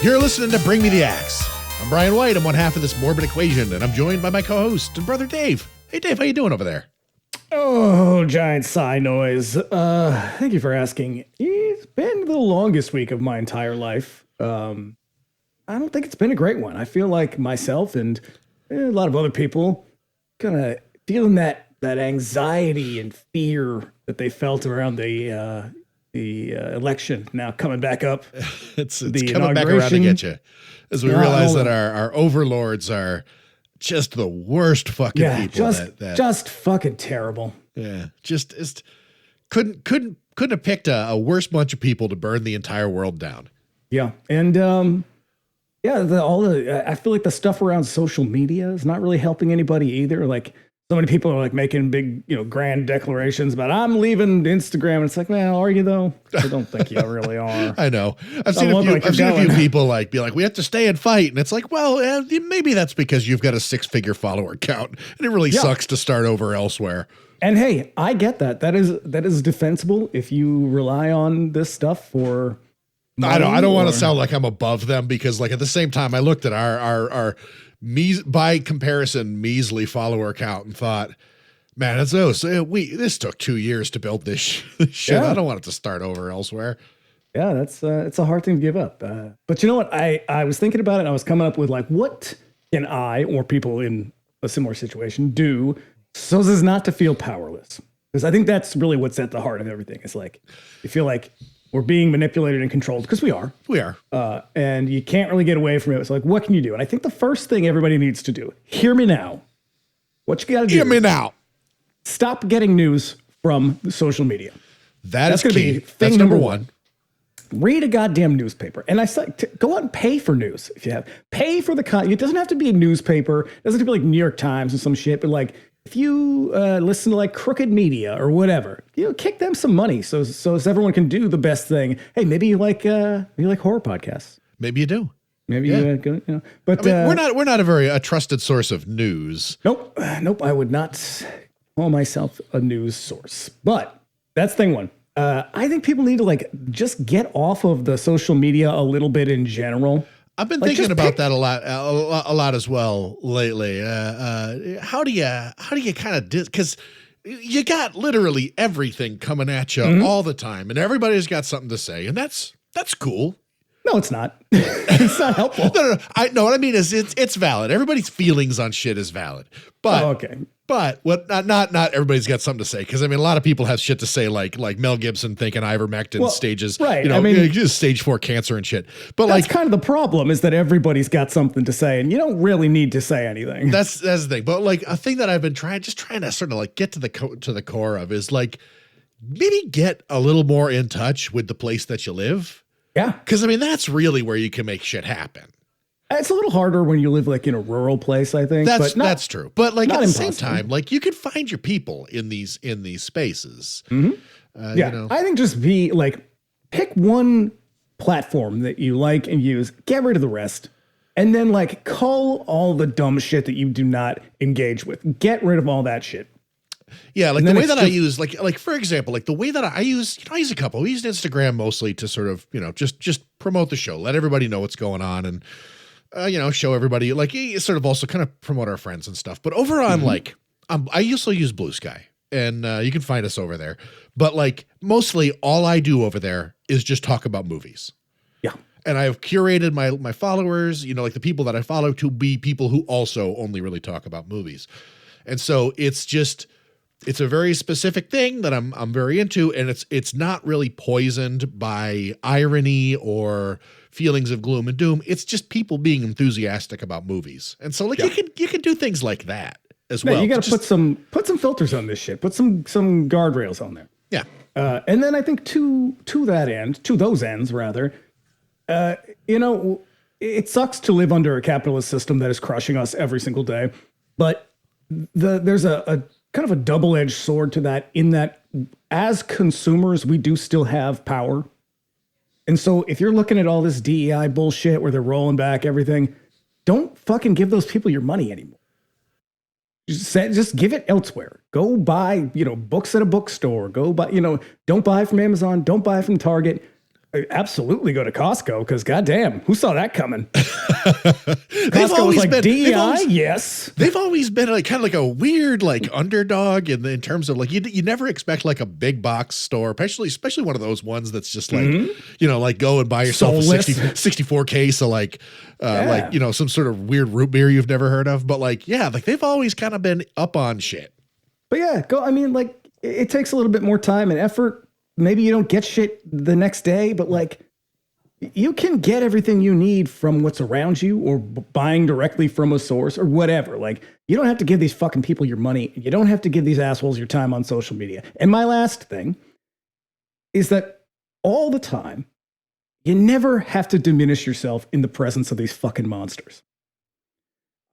You're listening to Bring Me the Axe. I'm Brian White. I'm one half of this morbid equation, and I'm joined by my co-host and brother Dave. Hey, Dave, how you doing over there? Oh, giant sigh noise. Thank you for asking. It's been the longest week of my entire life. I don't think it's been a great one. I feel like myself and a lot of other people kind of feeling that anxiety and fear that they felt around the election now coming back up. It's coming back around to get you as we realize that our overlords are just the worst fucking people. Just fucking terrible. Yeah, just couldn't have picked a worse bunch of people to burn the entire world down. Yeah, and I feel like the stuff around social media is not really helping anybody either. Like, so many people are like making big, grand declarations about I'm leaving Instagram. And it's like, well, are you though? I don't think you really are. I know. I've seen a few people be like, we have to stay and fight. And it's like, well, maybe that's because you've got a 6-figure follower count and it really sucks to start over elsewhere. And hey, I get that. That is defensible if you rely on this stuff for money. I don't want to sound like I'm above them because like at the same time I looked at our by comparison, measly follower count and thought, man, this took 2 years to build this shit. Yeah. I don't want it to start over elsewhere. Yeah, it's a hard thing to give up. But you know what? I was thinking about it and I was coming up with like, what can I or people in a similar situation do so as not to feel powerless? Because I think that's really what's at the heart of everything. It's like, you feel like we're being manipulated and controlled because we are. And you can't really get away from it. It's like, what can you do? And I think the first thing everybody needs to do, hear me now. What you got to do. Hear me now. Stop getting news from the social media. That's going to be thing number one. Read a goddamn newspaper. And I say, go out and pay for news if you have. Pay for the content. It doesn't have to be a newspaper. It doesn't have to be like New York Times and some shit. But like, if you listen to like Crooked Media or whatever, kick them some money so as everyone can do the best thing. Hey, maybe you like horror podcasts. Maybe you do. Maybe you. But we're not a trusted source of news. Nope. I would not call myself a news source. But that's thing one. I think people need to like just get off of the social media a little bit in general. I've been thinking about that a lot as well lately. How do you kind of because you got literally everything coming at you all the time, and everybody's got something to say, and that's cool. No, it's not. It's not helpful. No. I know what I mean is it's valid. Everybody's feelings on shit is valid, but okay. But what not everybody's got something to say because I mean a lot of people have shit to say like Mel Gibson thinking ivermectin stages, right? Just stage 4 cancer and shit. But that's kind of the problem is that everybody's got something to say and you don't really need to say anything. That's the thing. But like a thing that I've been trying to sort of like get to the core of is like maybe get a little more in touch with the place that you live. Yeah, because I mean that's really where you can make shit happen. It's a little harder when you live like in a rural place, I think. That's true. But like at the same impossible. time, like you can find your people in these spaces. Mm-hmm. I think just pick one platform that you like and use, get rid of the rest, and then like cull all the dumb shit that you do not engage with. Get rid of all that shit. Yeah, like the way that I use, like for example, like the way that I use a couple. We use Instagram mostly to sort of, just promote the show, let everybody know what's going on, and show everybody, like, sort of also kind of promote our friends and stuff. But over on, I also use Blue Sky, and you can find us over there. But, like, mostly all I do over there is just talk about movies. Yeah. And I've curated my followers, like the people that I follow to be people who also only really talk about movies. And so it's a very specific thing that I'm very into, and it's not really poisoned by irony or feelings of gloom and doom. It's just people being enthusiastic about movies. And so you can do things like that as well. You got to put some filters on this shit. Put some guardrails on there. Yeah. And then I think to those ends rather, it sucks to live under a capitalist system that is crushing us every single day. But there's a kind of a double-edged sword to that in that as consumers, we do still have power. And so if you're looking at all this DEI bullshit where they're rolling back everything, don't fucking give those people your money anymore. Just give it elsewhere. Go buy, books at a bookstore. Go buy, don't buy from Amazon. Don't buy from Target. absolutely go to Costco because goddamn, who saw that coming? They've Costco was like DEI, yes. They've always been like kind of like a weird like underdog in terms of like you never expect like a big box store, especially one of those ones that's just like like go and buy yourself a 64 case of like some sort of weird root beer you've never heard of, but like they've always kind of been up on shit. But yeah, go. I mean, like it takes a little bit more time and effort. Maybe you don't get shit the next day, but like you can get everything you need from what's around you or buying directly from a source or whatever. Like you don't have to give these fucking people your money. You don't have to give these assholes your time on social media. And my last thing is that all the time, you never have to diminish yourself in the presence of these fucking monsters.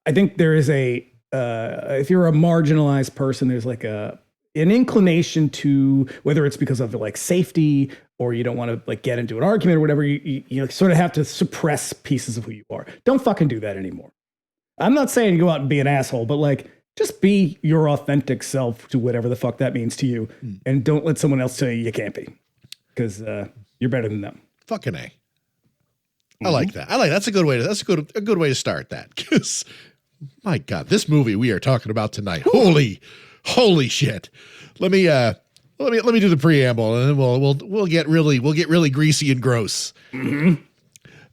I think there is if you're a marginalized person, there's like an inclination to, whether it's because of like safety or you don't want to like get into an argument or whatever, you sort of have to suppress pieces of who you are. Don't fucking do that anymore. I'm not saying go out and be an asshole, but like just be your authentic self to whatever the fuck that means to you. And don't let someone else tell you can't be, because you're better than them. Fucking A. I like that. That's a good way to start that, because my God, this movie we are talking about tonight. Holy shit. Let me do the preamble, and then we'll get really greasy and gross.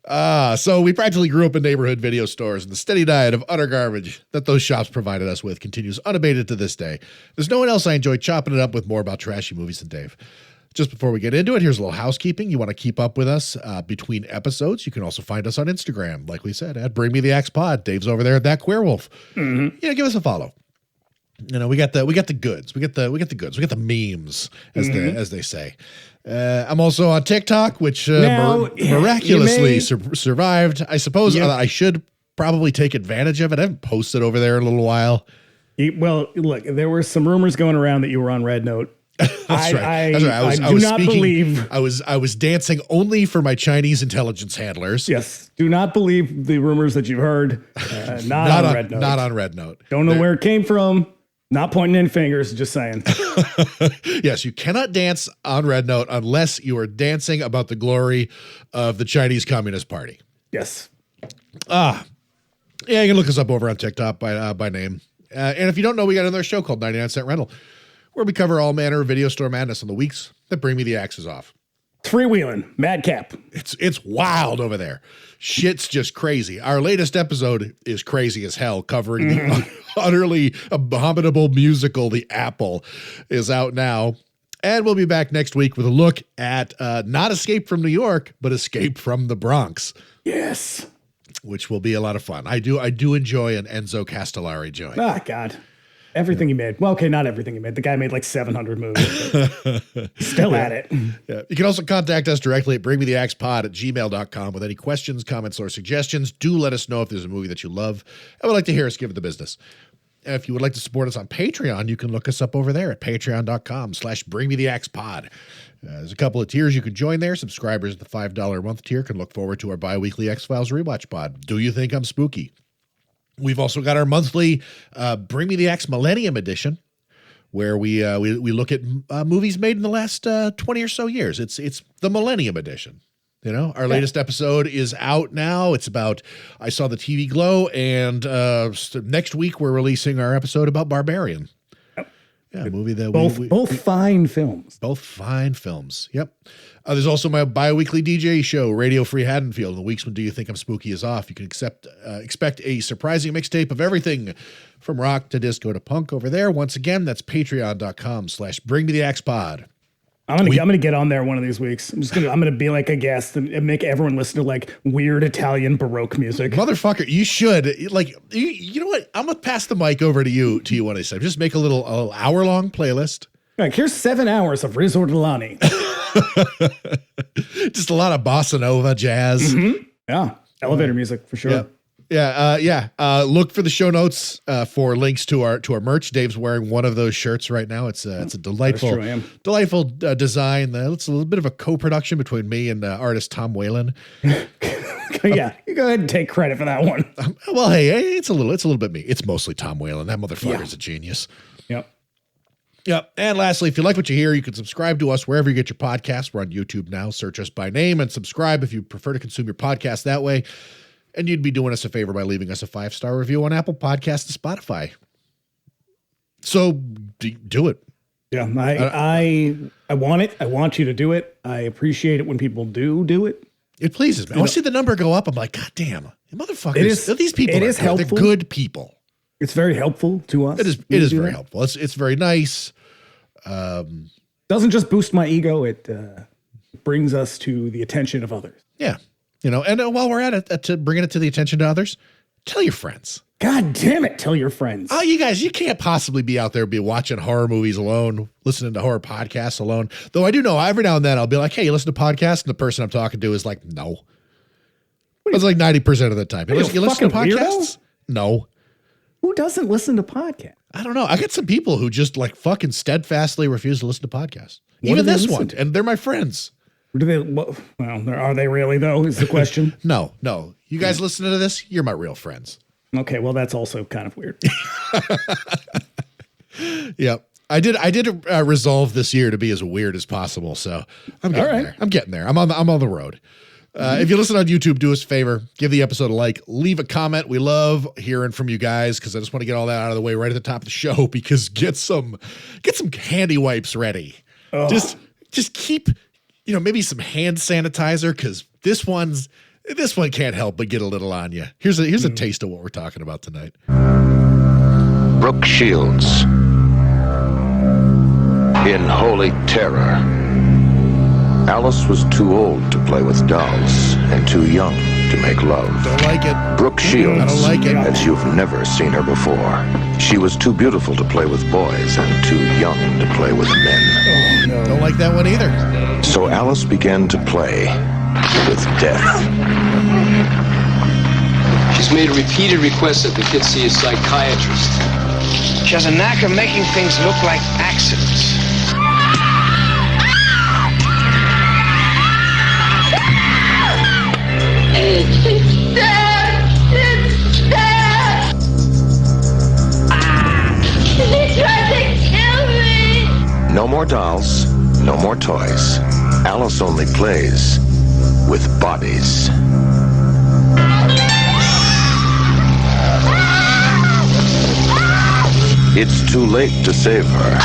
So we practically grew up in neighborhood video stores, and the steady diet of utter garbage that those shops provided us with continues unabated to this day. There's no one else I enjoy chopping it up with more about trashy movies than Dave. Just before we get into it, here's a little housekeeping. You want to keep up with us between episodes. You can also find us on Instagram, like we said, at Bring Me the Axe Pod. Dave's over there at That Queerwolf. Give us a follow. We got the goods. We got the memes, as they say. I'm also on TikTok, which miraculously survived. I suppose I should probably take advantage of it. I haven't posted over there in a little while. Well, look, there were some rumors going around that you were on Red Note. That's right. I do not believe. I was dancing only for my Chinese intelligence handlers. Yes. Do not believe the rumors that you've heard. Not on Red Note. Not on Red Note. Don't know where it came from. Not pointing in fingers, just saying. Yes, you cannot dance on Red Note unless you are dancing about the glory of the Chinese Communist Party. Yes. Yeah, you can look us up over on TikTok by name. And if you don't know, we got another show called 99-Cent Rental, where we cover all manner of video store madness on the weeks that bring me the axes off. Freewheeling, madcap. It's wild over there. Shit's just crazy. Our latest episode is crazy as hell, covering the utterly abominable musical, The Apple, is out now. And we'll be back next week with a look at not Escape from New York, but Escape from the Bronx. Yes. Which will be a lot of fun. I do enjoy an Enzo Castellari joint. Ah, God. Everything he made. Well, okay, not everything he made. The guy made like 700 movies. Still at it. Yeah. You can also contact us directly at bringmetheaxepod@gmail.com with any questions, comments, or suggestions. Do let us know if there's a movie that you love and would like to hear us give it the business. And if you would like to support us on Patreon, you can look us up over there at patreon.com/bringmetheaxepod. There's a couple of tiers you can join there. Subscribers at the $5 a month tier can look forward to our bi-weekly X-Files rewatch pod. Do you think I'm spooky? We've also got our monthly Bring Me the Axe Millennium Edition, where we look at movies made in the last 20 or so years. It's the Millennium Edition. Our latest episode is out now. It's about I Saw the TV Glow, and next week we're releasing our episode about Barbarian. Yeah, a movie that both fine films. Both fine films. Yep. There's also my bi-weekly DJ show, Radio Free Haddonfield. In the weeks when Do You Think I'm Spooky is off, you can expect a surprising mixtape of everything from rock to disco to punk over there. Once again, that's patreon.com/bringmetheaxepod. I'm gonna get on there one of these weeks. I'm gonna be like a guest and make everyone listen to like weird Italian Baroque music. Motherfucker, you should. Like, you know what? I'm gonna pass the mic over to you one of these times. Just make a little hour-long playlist. Like, here's 7 hours of Riz Ortolani. Just a lot of bossa nova, jazz. Yeah, elevator music for sure. Yeah. Look for the show notes for links to our merch. Dave's wearing one of those shirts right now. It's a delightful design. It's a little bit of a co-production between me and artist Tom Whalen. Yeah, you go ahead and take credit for that one. Well, hey, it's a little bit me. It's mostly Tom Whalen. That motherfucker's a genius. Yep. Yep. And lastly, if you like what you hear, you can subscribe to us wherever you get your podcasts. We're on YouTube now. Search us by name and subscribe if you prefer to consume your podcast that way. And you'd be doing us a favor by leaving us a 5-star review on Apple Podcasts and Spotify. So do it. Yeah, I want it. I want you to do it. I appreciate it when people do it. It pleases me. I see the number go up. I'm like, God damn, motherfuckers. These people are helpful. They're good people. It's very helpful to us. It is very helpful. It's very nice. Doesn't just boost my ego. It brings us to the attention of others. Yeah. And while we're at it, to bringing it to the attention of others, tell your friends. God damn it. Tell your friends. Oh, you guys, you can't possibly be out there be watching horror movies alone, listening to horror podcasts alone. Though I do know every now and then I'll be like, hey, you listen to podcasts? And the person I'm talking to is like, no. It's like 90% of the time. You listen to podcasts? Weirdo? No. Who doesn't listen to podcasts? I don't know. I got some people who just like fucking steadfastly refuse to listen to podcasts. Even this one. And they're my friends. Well, are they really though, is the question? No. You guys listening to this? You're my real friends. Okay, well, that's also kind of weird. Yeah, I did resolve this year to be as weird as possible. So I'm getting there. I'm getting there. I'm on the road. If you listen on YouTube, do us a favor, give the episode a like, leave a comment. We love hearing from you guys because I just want to get all that out of the way right at the top of the show. Because get some handy wipes ready. Oh. Just keep maybe some hand sanitizer because this one can't help but get a little on you. Here's a taste of what we're talking about tonight. Brooke Shields in Holy Terror. Alice was too old to play with dolls and too young to make love. Don't like it. Brooke Shields, I don't like it. as you've never seen her before. She was too beautiful to play with boys and too young to play with men. Oh, no. Don't like that one either. So Alice began to play with death. She's made repeated requests that the kid see a psychiatrist. She has a knack of making things look like accidents. It's dead! It's dead! He tried to kill me! No more dolls, no more toys. Alice only plays with bodies. It's too late to save her.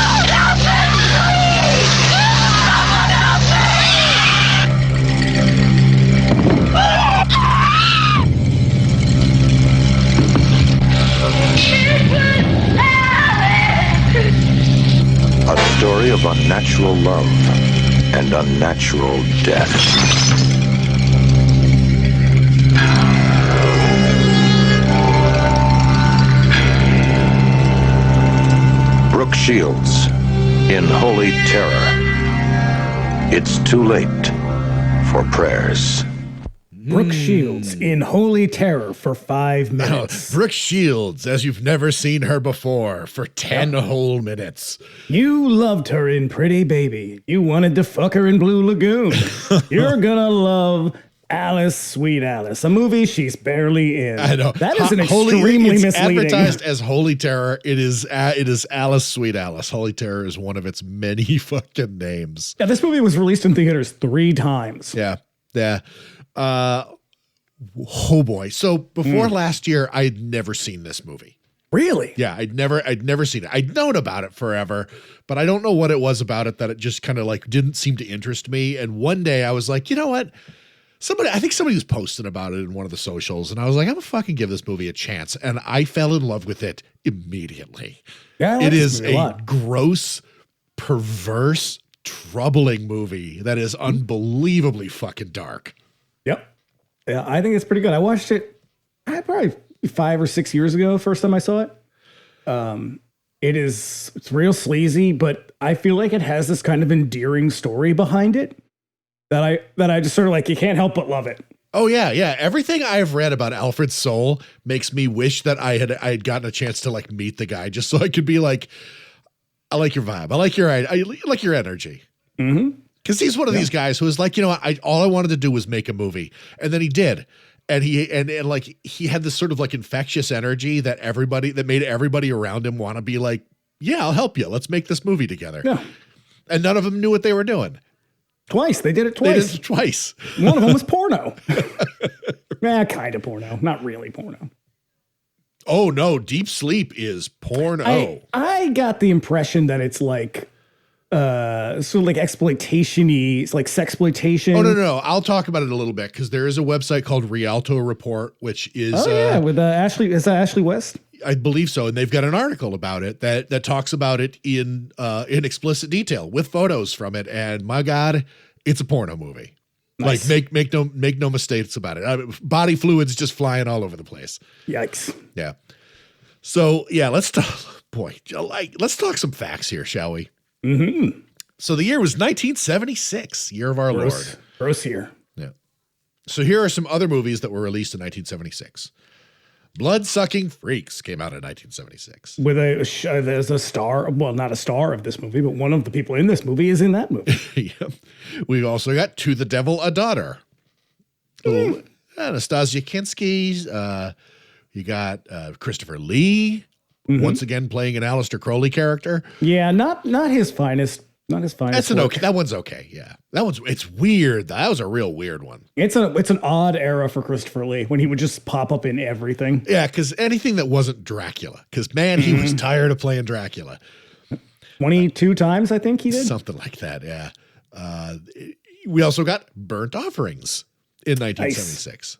A story of unnatural love and unnatural death. Brooke Shields in Holy Terror. It's too late for prayers. Brooke Shields in Holy Terror for 5 minutes. Brooke Shields, as you've never seen her before, for 10 whole minutes. You loved her in Pretty Baby. You wanted to fuck her in Blue Lagoon. You're gonna love Alice, Sweet Alice, a movie she's barely in. I know. That is extremely misleading. It's advertised as Holy Terror. It is Alice, Sweet Alice. Holy Terror is one of its many fucking names. Yeah, this movie was released in theaters 3 times. Yeah. Oh boy. So before last year, I had never seen this movie. Really? Yeah, I'd never seen it. I'd known about it forever, but I don't know what it was about it that it just kind of like didn't seem to interest me. And one day I was like, you know what? I think somebody was posting about it in one of the socials, and I was like, I'm gonna fucking give this movie a chance. And I fell in love with it immediately. Yeah, it is a gross, perverse, troubling movie that is unbelievably fucking dark. Yep. Yeah, I think it's pretty good. I watched it probably 5 or 6 years ago, first time I saw it. It's real sleazy, but I feel like it has this kind of endearing story behind it that I just sort of like, you can't help but love it. Oh yeah. Everything I've read about Alfred Sole makes me wish that I had gotten a chance to like meet the guy just so I could be like, I like your vibe. I like your energy. Mm-hmm. Because he's one of these guys who is like, all I wanted to do was make a movie, and then he did, and he had this sort of like infectious energy that made everybody around him want to be like yeah, I'll help you. Let's make this movie together. Yeah. And none of them knew what they were doing. Twice. They did it They twice. did it twice. One of them was porno. Kind of porno. Not really porno. Oh, no. Deep Sleep is porno. I got the impression that it's like sort of like exploitation-y. It's like sexploitation. Oh, no. I'll talk about it a little bit because there is a website called Rialto Report, which is... with Ashley. Is that Ashley West? I believe so. And they've got an article about it that talks about it in explicit detail with photos from it. And my God, it's a porno movie. Nice. Like make no mistakes about it. I mean, body fluids just flying all over the place. Yikes. Yeah. So yeah, let's talk some facts here, shall we? Mm-hmm. So the year was 1976, year of our Lord. Gross year. Yeah. So here are some other movies that were released in 1976. Blood-Sucking Freaks came out in 1976. With there's a star, well, not a star of this movie, but one of the people in this movie is in that movie. Yep. We've also got To the Devil, a Daughter. Little Anastasia Kinski. You got Christopher Lee, once again playing an Aleister Crowley character. Yeah, not his finest. Not his finest. That's an work. okay. That one's okay. Yeah, it's weird. That was a real weird one. It's an odd era for Christopher Lee when he would just pop up in everything. Yeah, because anything that wasn't Dracula. Because man, he was tired of playing Dracula. 22 times, I think he did. Something like that. Yeah. We also got Burnt Offerings in 1976,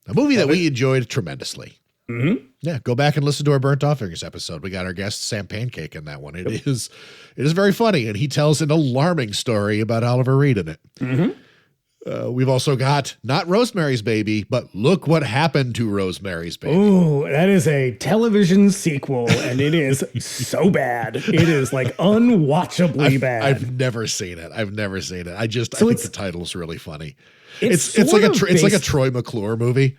a movie that we enjoyed tremendously. Mm-hmm. Yeah, go back and listen to our Burnt Offerings episode. We got our guest Sam Pancake in that one. It is very funny, and he tells an alarming story about Oliver Reed in it. Mm-hmm. We've also got not Rosemary's Baby, but Look What Happened to Rosemary's Baby. Oh, that is a television sequel, and it is so bad. It is like unwatchably bad. I've never seen it. I think the title's really funny. It's like a Troy McClure movie.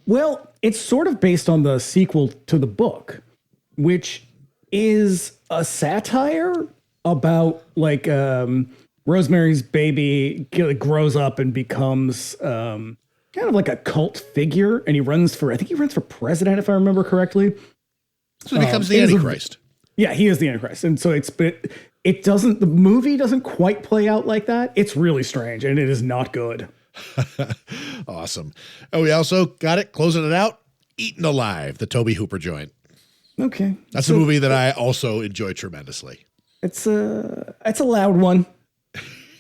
Well, it's sort of based on the sequel to the book, which is a satire about like Rosemary's Baby grows up and becomes kind of like a cult figure, and he runs for president, if I remember correctly. So he becomes the Antichrist. Yeah, he is the Antichrist, and so the movie doesn't quite play out like that. It's really strange, and it is not good. Awesome. Oh, we also got it, closing it out, Eaten Alive, the Tobe Hooper joint. Okay. That's a movie that I also enjoy tremendously. It's a loud one.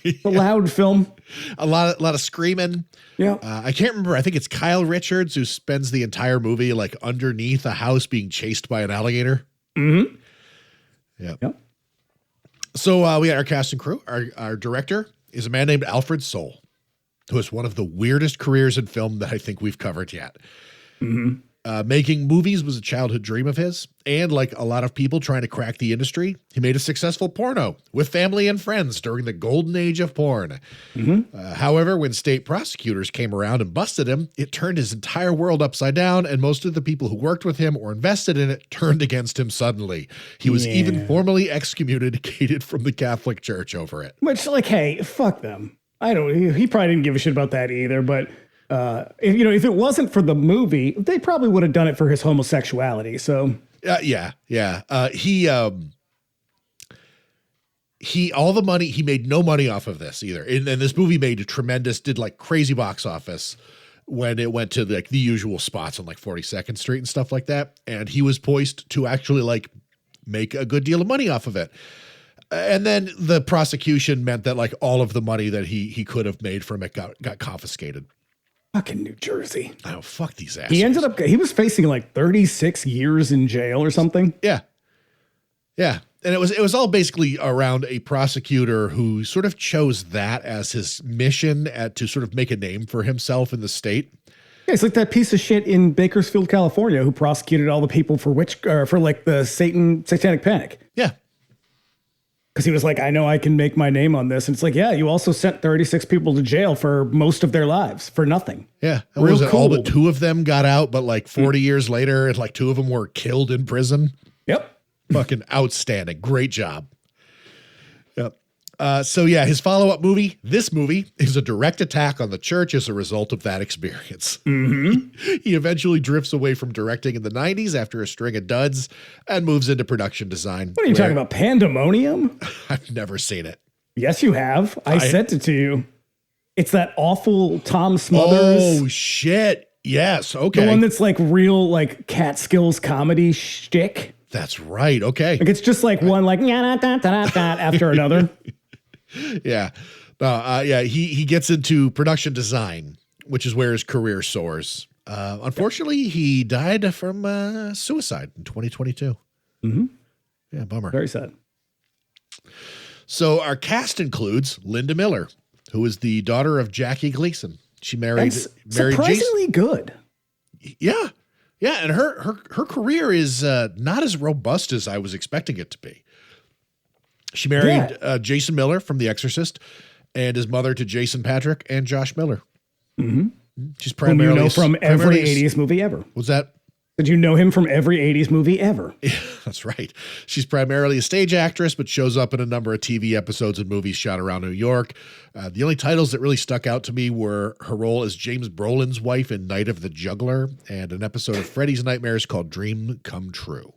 It's a loud film. A lot of screaming. Yeah. I can't remember. I think it's Kyle Richards who spends the entire movie like underneath a house being chased by an alligator. Mm-hmm. Yep. So we got our cast and crew. Our director is a man named Alfred Sole, who has one of the weirdest careers in film that I think we've covered yet. Mm-hmm. Making movies was a childhood dream of his, and like a lot of people trying to crack the industry, he made a successful porno with family and friends during the golden age of porn. Mm-hmm. However, when state prosecutors came around and busted him, it turned his entire world upside down, and most of the people who worked with him or invested in it turned against him suddenly. He was even formally excommunicated from the Catholic Church over it. Which, like, hey, fuck them. He probably didn't give a shit about that either, but if it wasn't for the movie, they probably would have done it for his homosexuality. So yeah. He all the money, he made no money off of this either. And this movie did like crazy box office when it went to like the usual spots on like 42nd Street and stuff like that. And he was poised to actually like make a good deal of money off of it. And then the prosecution meant that like all of the money that he could have made from it got confiscated. Fucking New Jersey. Oh, fuck these assholes. He was facing like 36 years in jail or something. Yeah. And it was all basically around a prosecutor who sort of chose that as his mission to sort of make a name for himself in the state. Yeah, it's like that piece of shit in Bakersfield, California, who prosecuted all the people for like the satanic panic. Yeah. Because he was like, I know I can make my name on this. And it's like, yeah, you also sent 36 people to jail for most of their lives for nothing. Yeah. Real cool. All but 2 of them got out, but like 40 years later, and like 2 of them were killed in prison. Yep. Fucking outstanding. Great job. Yep. So yeah, his follow-up movie, this movie, is a direct attack on the church as a result of that experience. He eventually drifts away from directing in the 90s after a string of duds and moves into production design. What are you talking about? Pandemonium? I've never seen it. Yes, you have. I sent it to you. It's that awful Tom Smothers. Oh, shit. Yes. Okay. The one that's like real, like Catskills comedy shtick. That's right. Okay. Like it's just like one like after another. Yeah. He gets into production design, which is where his career soars. Unfortunately, he died from suicide in 2022. Yeah, bummer. Very sad. So our cast includes Linda Miller, who is the daughter of Jackie Gleason. She married surprisingly good. Yeah. Yeah, and her career is not as robust as I was expecting it to be. She married Jason Miller from The Exorcist and is mother to Jason Patrick and Josh Miller. She's primarily whom you know from every 80s movie ever. What's that? Did you know him from every 80s movie ever? Yeah, that's right. She's primarily a stage actress, but shows up in a number of TV episodes and movies shot around New York. The only titles that really stuck out to me were her role as James Brolin's wife in Night of the Juggler and an episode of Freddy's Nightmares called Dream Come True.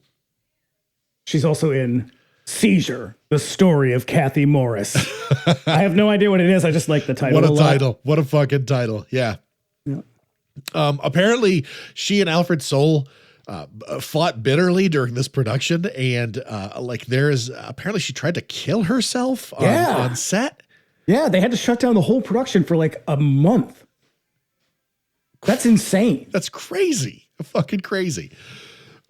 She's also in Seizure, the story of Kathy Morris. I have no idea what it is. I just like the title. What a title. What a fucking title. Yeah. Apparently, she and Alfred Sole fought bitterly during this production, and apparently she tried to kill herself on set. Yeah, they had to shut down the whole production for like a month. That's insane. That's crazy. Fucking crazy.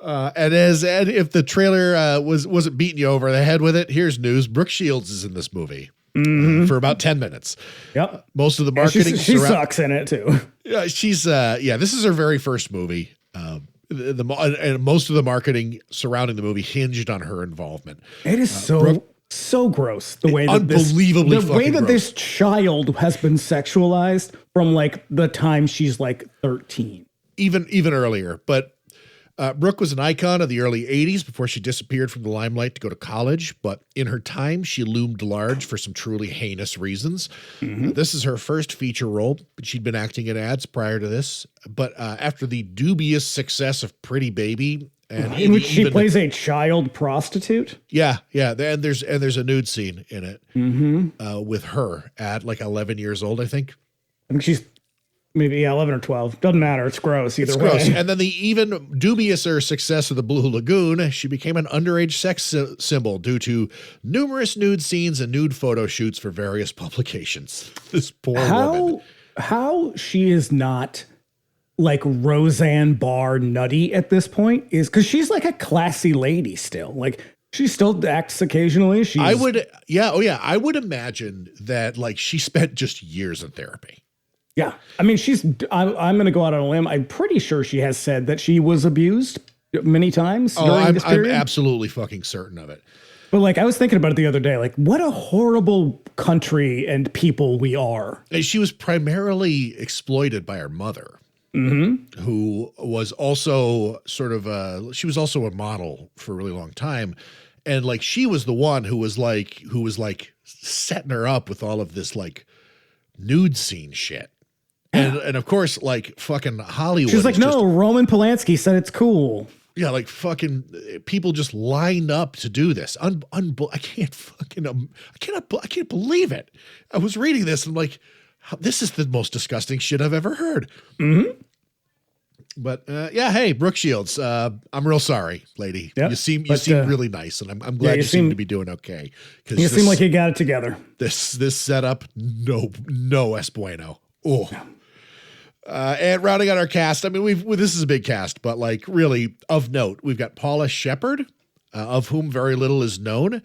And if the trailer wasn't beating you over the head with it, here's news. Brooke Shields is in this movie. For about 10 minutes. Yep. Most of the marketing. She sucks in it too. Yeah, this is her very first movie. And most of the marketing surrounding the movie hinged on her involvement. It is so gross the way that unbelievably the way that gross. this child has been sexualized from like the time she's like 13. Even earlier, but Brooke was an icon of the early 80s before she disappeared from the limelight to go to college, but in her time, she loomed large for some truly heinous reasons. This is her first feature role, but she'd been acting in ads prior to this. But after the dubious success of Pretty Baby, in which she plays a child prostitute. Yeah, and there's a nude scene in it with her at like 11 years old, I think. I think she's maybe 11 or 12. Doesn't matter. It's gross either way. Gross. And then the even dubiouser success of the Blue Lagoon, she became an underage sex symbol due to numerous nude scenes and nude photo shoots for various publications. This poor woman. How she is not like Roseanne Barr nutty at this point is because she's like a classy lady still. Like she still acts occasionally. I would imagine that like she spent just years in therapy. Yeah. I mean, I'm going to go out on a limb. I'm pretty sure she has said that she was abused many times during this period. I'm absolutely fucking certain of it. But like, I was thinking about it the other day, like what a horrible country and people we are. And she was primarily exploited by her mother, who was also she was also a model for a really long time. And like, she was the one who was like setting her up with all of this like nude scene shit. And of course, like fucking Hollywood. She's like, no, Roman Polanski said it's cool. Yeah, like fucking people just lined up to do this. I can't believe it. I was reading this and I'm like, this is the most disgusting shit I've ever heard. But hey, Brooke Shields, I'm real sorry, lady. Yep. You seem really nice, and I'm glad you seem to be doing okay. You seem like you got it together. This setup, no es bueno. Oh. And rounding out our cast, I mean, this is a big cast, but like really of note, we've got Paula Shepherd, of whom very little is known.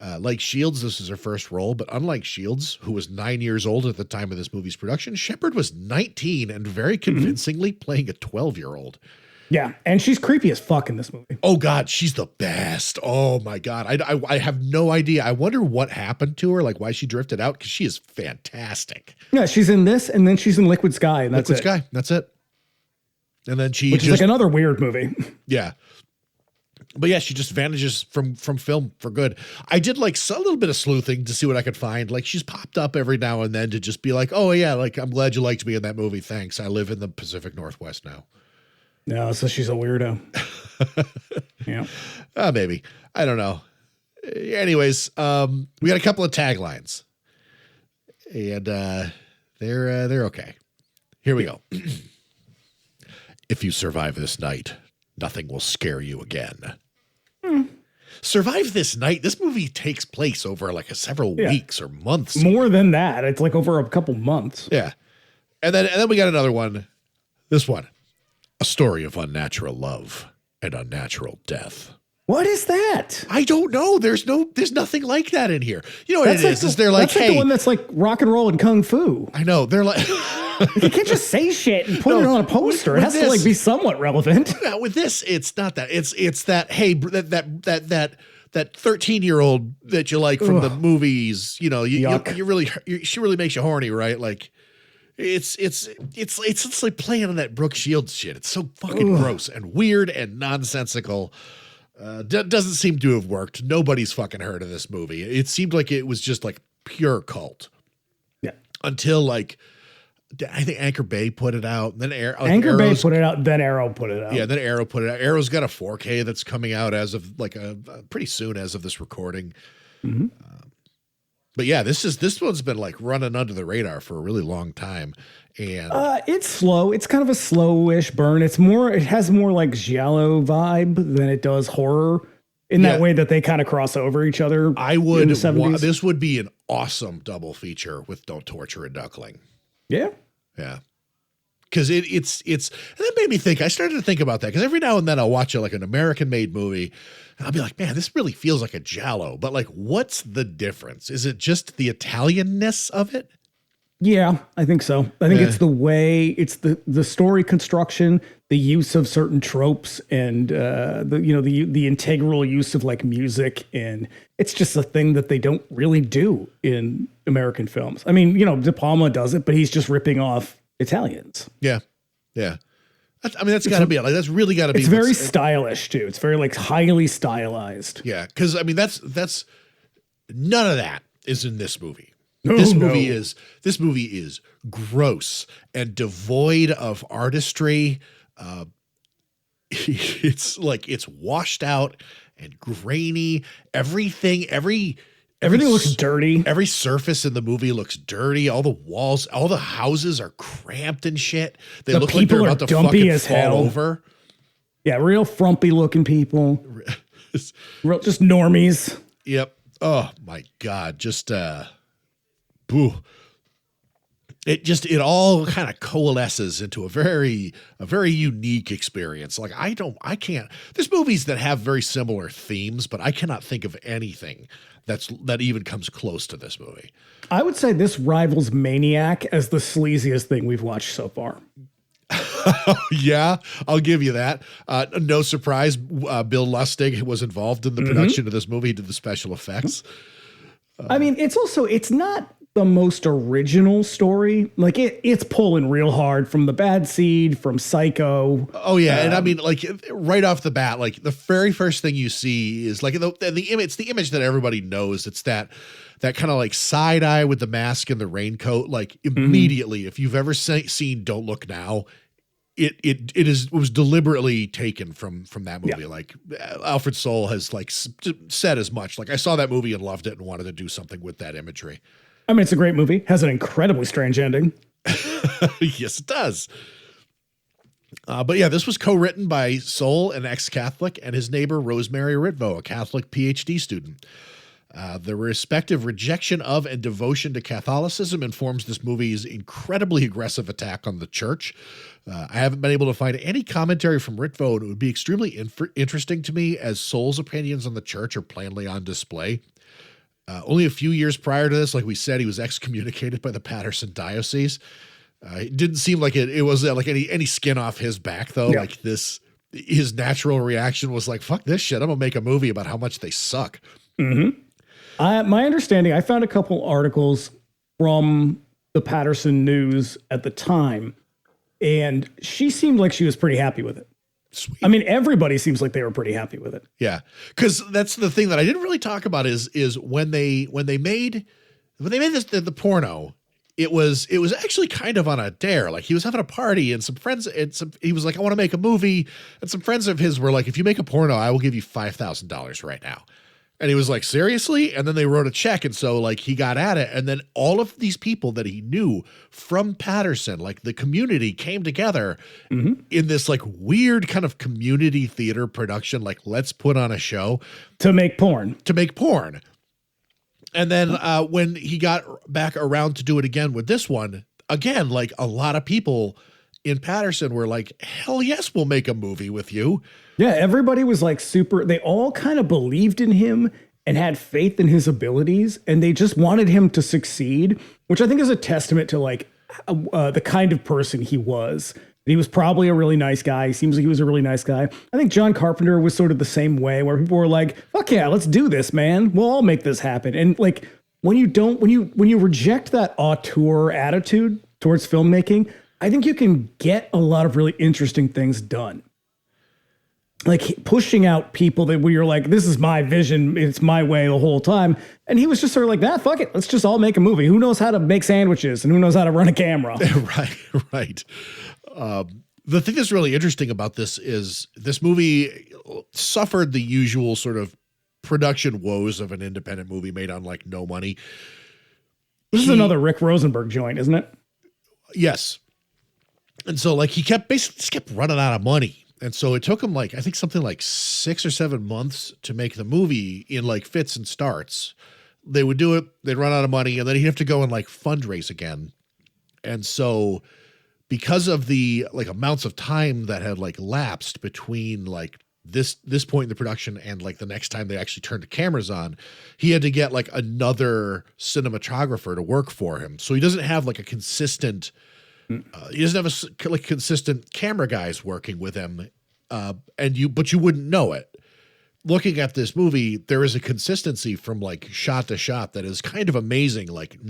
Like Shields, this is her first role, but unlike Shields, who was 9 years old at the time of this movie's production, Shepherd was 19 and very convincingly playing a 12-year-old. Yeah, and she's creepy as fuck in this movie. Oh God, she's the best. Oh my God, I have no idea. I wonder what happened to her, like why she drifted out, because she is fantastic. Yeah, she's in this, and then she's in Liquid Sky, and that's That's it. And then which is like another weird movie. Yeah. But yeah, she just vanishes from film for good. I did like a little bit of sleuthing to see what I could find. Like she's popped up every now and then to just be like, oh yeah, like I'm glad you liked me in that movie. Thanks. I live in the Pacific Northwest now. No, so she's a weirdo. Yeah. Maybe. I don't know. Anyways, we got a couple of taglines. And they're okay. Here we go. If you survive this night, nothing will scare you again. Survive this night. This movie takes place over like several weeks or months. More than that. It's like over a couple months. Yeah. And then we got another one. This one. A story of unnatural love and unnatural death. What is that? I don't know. There's nothing like that in here. You know what it is? They're like, that's like the one that's like rock and roll and kung fu. I know. They're like, you can't just say shit and put it on a poster. It has to like be somewhat relevant. Yeah, with this, it's not that. It's that. Hey, that 13-year-old that you like from the movies. You know, she really makes you horny, right? Like, it's like playing on that Brooke Shields shit. It's so fucking gross and weird and nonsensical. Doesn't seem to have worked. Nobody's fucking heard of this movie. It seemed like it was just like pure cult. Yeah. Until like, I think Anchor Bay put it out. Then Anchor Bay put it out. Then Arrow put it out. Yeah. Then Arrow put it out. Arrow's got a 4K that's coming out as of like pretty soon as of this recording. Mm-hmm. But yeah, this one's been like running under the radar for a really long time. And it's slow. It's kind of a slowish burn. It has more like giallo vibe than it does horror in that way that they kind of cross over each other. This would be an awesome double feature with Don't Torture a Duckling. Yeah. Yeah. Cause it's and that made me think. I started to think about that because every now and then I'll watch like an American made movie and I'll be like, man, this really feels like a giallo, but like, what's the difference? Is it just the Italianness of it? Yeah, I think so. I think it's the way, it's the story construction, the use of certain tropes, and the integral use of like music, and it's just a thing that they don't really do in American films. I mean, De Palma does it, but he's just ripping off Italians. Yeah, yeah. I mean, that's got to be like that's really got to be. It's very stylish too. It's very like highly stylized. Yeah, because I mean, that's none of that is in this movie. This movie is gross and devoid of artistry. It's like it's washed out and grainy. Everything looks dirty. Every surface in the movie looks dirty. All the walls, all the houses are cramped and shit. They look like they're about to fucking fall over. Yeah, real frumpy looking people. Just normies. Yep. Oh my God. Just boo. It all kind of coalesces into a very unique experience. Like there's movies that have very similar themes, but I cannot think of anything that even comes close to this movie. I would say this rivals Maniac as the sleaziest thing we've watched so far. Yeah, I'll give you that. No surprise, Bill Lustig was involved in the production of this movie. He did the special effects. I mean, it's not the most original story. Like it's pulling real hard from The Bad Seed, from Psycho. Oh yeah, and I mean, like right off the bat, like the very first thing you see is like the image. It's the image that everybody knows. It's that kind of like side eye with the mask and the raincoat. Like immediately, if you've ever seen Don't Look Now, it was deliberately taken from that movie. Yeah. Like Alfred Sole has like said as much. Like I saw that movie and loved it and wanted to do something with that imagery. I mean, it's a great movie. Has an incredibly strange ending. Yes, it does. But yeah, this was co-written by Sole, an ex-Catholic, and his neighbor Rosemary Ritvo, a Catholic PhD student. The respective rejection of and devotion to Catholicism informs this movie's incredibly aggressive attack on the church. I haven't been able to find any commentary from Ritvo, and it would be extremely interesting to me as Sole's opinions on the church are plainly on display. Only a few years prior to this, like we said, he was excommunicated by the Patterson Diocese. It didn't seem like it was like any skin off his back, though. Yeah. Like his natural reaction was like, fuck this shit. I'm going to make a movie about how much they suck. Mm-hmm. My understanding, I found a couple articles from the Patterson News at the time, and she seemed like she was pretty happy with it. Sweet. I mean, everybody seems like they were pretty happy with it. Yeah. Cause that's the thing that I didn't really talk about is when they made this, the porno, it was actually kind of on a dare. Like he was having a party and some friends he was like, I want to make a movie. And some friends of his were like, if you make a porno, I will give you $5,000 right now. And he was like, seriously? And then they wrote a check. And so like he got at it. And then all of these people that he knew from Patterson, like the community came together in this like weird kind of community theater production. Like, let's put on a show To make porn. And then when he got back around to do it again with this one, again, like a lot of people in Patterson were like, hell yes, we'll make a movie with you. Yeah, everybody was like they all kind of believed in him and had faith in his abilities, and they just wanted him to succeed, which I think is a testament to like the kind of person he was. He was probably a really nice guy. He seems like he was a really nice guy. I think John Carpenter was sort of the same way, where people were like, fuck yeah, let's do this, man. We'll all make this happen. And like when you reject that auteur attitude towards filmmaking, I think you can get a lot of really interesting things done. Like pushing out people where you're like, this is my vision, it's my way the whole time. And he was just sort of like, fuck it, let's just all make a movie. Who knows how to make sandwiches and who knows how to run a camera? Right. The thing that's really interesting about this is this movie suffered the usual sort of production woes of an independent movie made on like no money. This is another Rick Rosenberg joint, isn't it? Yes. And so like he basically kept running out of money. And so it took him like, I think something like 6 or 7 months to make the movie in like fits and starts. They would do it, they'd run out of money, and then he'd have to go and like fundraise again. And so because of the like amounts of time that had like lapsed between like this point in the production and like the next time they actually turned the cameras on, he had to get like another cinematographer to work for him. So he doesn't have like a consistent he doesn't have like consistent camera guys working with him, but you wouldn't know it. Looking at this movie, there is a consistency from like shot to shot that is kind of amazing. Like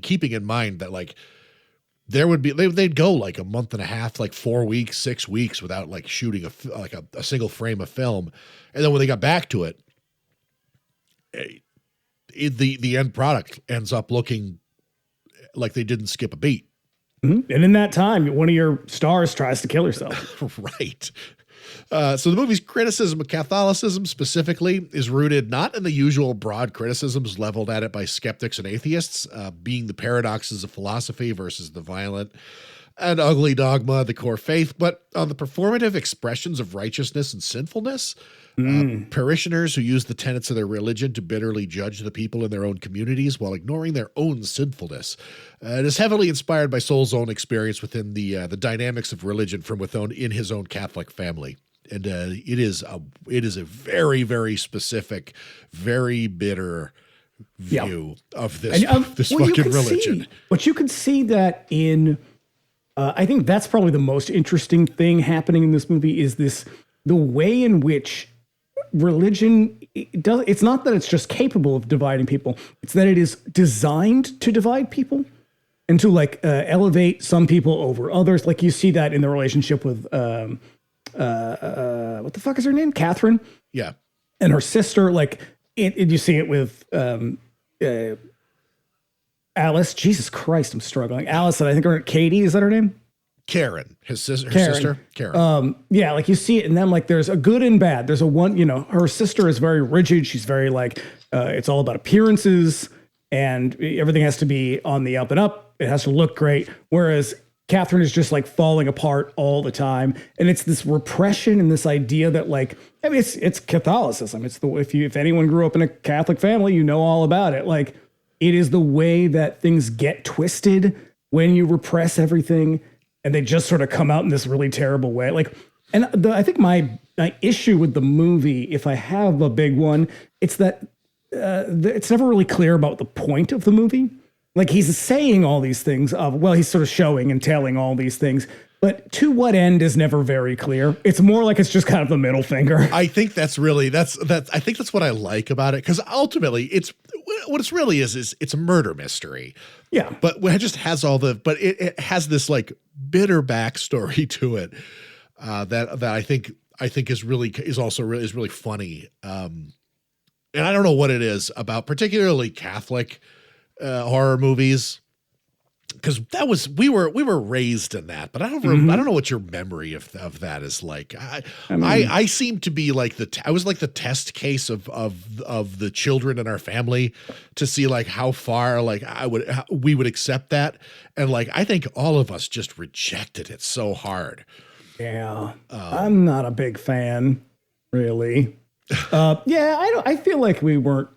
keeping in mind that like there would be they'd go like a month and a half, like 4 weeks, 6 weeks without like shooting a single frame of film, and then when they got back to it, the end product ends up looking like they didn't skip a beat. And in that time, one of your stars tries to kill herself. Right. So the movie's criticism of Catholicism specifically is rooted not in the usual broad criticisms leveled at it by skeptics and atheists, being the paradoxes of philosophy versus the violent and ugly dogma of the core faith, but on the performative expressions of righteousness and sinfulness. Parishioners who use the tenets of their religion to bitterly judge the people in their own communities while ignoring their own sinfulness. It is heavily inspired by Sole's own experience within the dynamics of religion from within in his own Catholic family. And it is a very, very specific, very bitter view of this, this fucking religion. But you can see that in, I think that's probably the most interesting thing happening in this movie is the way in which religion it's not that it's just capable of dividing people, it's that it is designed to divide people and to like elevate some people over others. Like you see that in the relationship with what the fuck is her name, Catherine, and her sister. Like you see it with Alice. Jesus Christ, I'm struggling. Alice, and I think her Katie, is that her name? Karen, her sister, Karen. Yeah, like you see it in them, like there's a good and bad. There's her sister is very rigid. She's very like, it's all about appearances and everything has to be on the up and up. It has to look great. Whereas Catherine is just like falling apart all the time. And it's this repression and this idea that like, I mean, it's Catholicism. It's if anyone grew up in a Catholic family, you know all about it. Like it is the way that things get twisted when you repress everything. And they just sort of come out in this really terrible way. Like, and I think my issue with the movie, if I have a big one, it's that it's never really clear about the point of the movie. Like he's saying all these things he's sort of showing and telling all these things, but to what end is never very clear. It's more like it's just kind of the middle finger. I think I think that's what I like about it. Cause ultimately what it's really is it's a murder mystery. Yeah. But it just has it has this like bitter backstory to it that I think I think is really funny. And I don't know what it is about particularly Catholic horror movies, because we were raised in that, but I don't know what your memory of that is like. I seem to be like I was like the test case of the children in our family to see like how far like we would accept that, and like I think all of us just rejected it so hard. Yeah, I'm not a big fan, really. I feel like we weren't.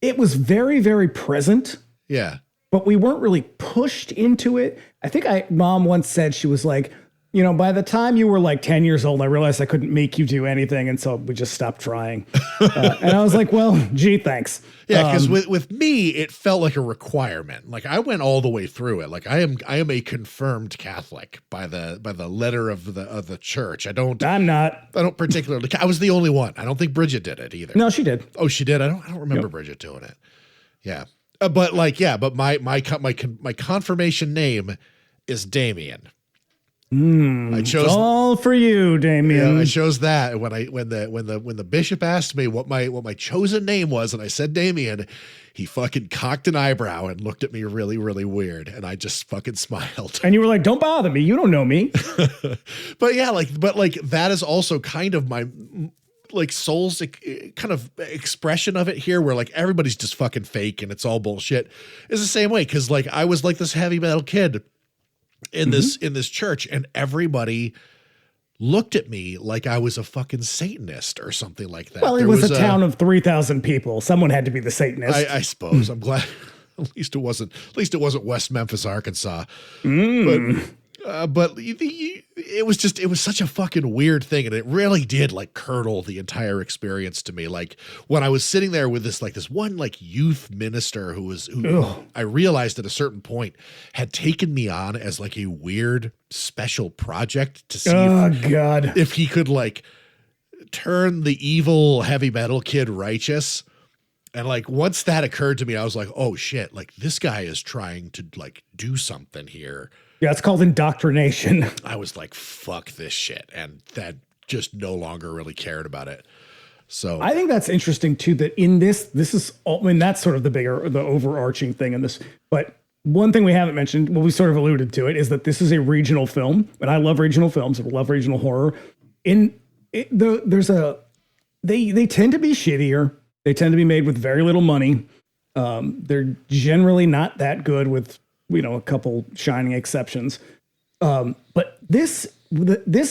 It was very, very present. Yeah. But we weren't really pushed into it. I think Mom once said, she was like, by the time you were like 10 years old, I realized I couldn't make you do anything. And so we just stopped trying. And I was like, well, gee, thanks. Yeah, because with me, it felt like a requirement. Like I went all the way through it. Like I am a confirmed Catholic by the letter of the church. I'm not. I don't particularly. I was the only one. I don't think Bridget did it either. No, she did. Oh, she did. I don't remember Bridget doing it. Yeah. But my confirmation name is Damien. I chose all for you, Damien. Yeah, I chose that when the bishop asked me what my chosen name was, and I said Damien, he fucking cocked an eyebrow and looked at me really, really weird, and I just fucking smiled. And you were like, "Don't bother me. You don't know me." But that is also kind of my like Soul's kind of expression of it here, where like everybody's just fucking fake and it's all bullshit, is the same way. Cause like I was like this heavy metal kid in this church, and everybody looked at me like I was a fucking Satanist or something like that. Well, it was a town of 3,000 people. Someone had to be the Satanist. I suppose. I'm glad at least it wasn't West Memphis, Arkansas. But it was such a fucking weird thing, and it really did like curdle the entire experience to me. Like when I was sitting there with this one like youth minister who I realized at a certain point had taken me on as like a weird special project to see if he could like turn the evil heavy metal kid righteous. And like once that occurred to me, I was like, oh shit, like this guy is trying to like do something here. Yeah, it's called indoctrination. I was like, fuck this shit. And that just no longer really cared about it. So I think that's interesting too, that in this is all, I mean, that's sort of the overarching thing in this. But one thing we haven't mentioned, well, we sort of alluded to it, is that this is a regional film. And I love regional films. I love regional horror. They tend to be shittier. They tend to be made with very little money. They're generally not that good, with a couple shining exceptions. But this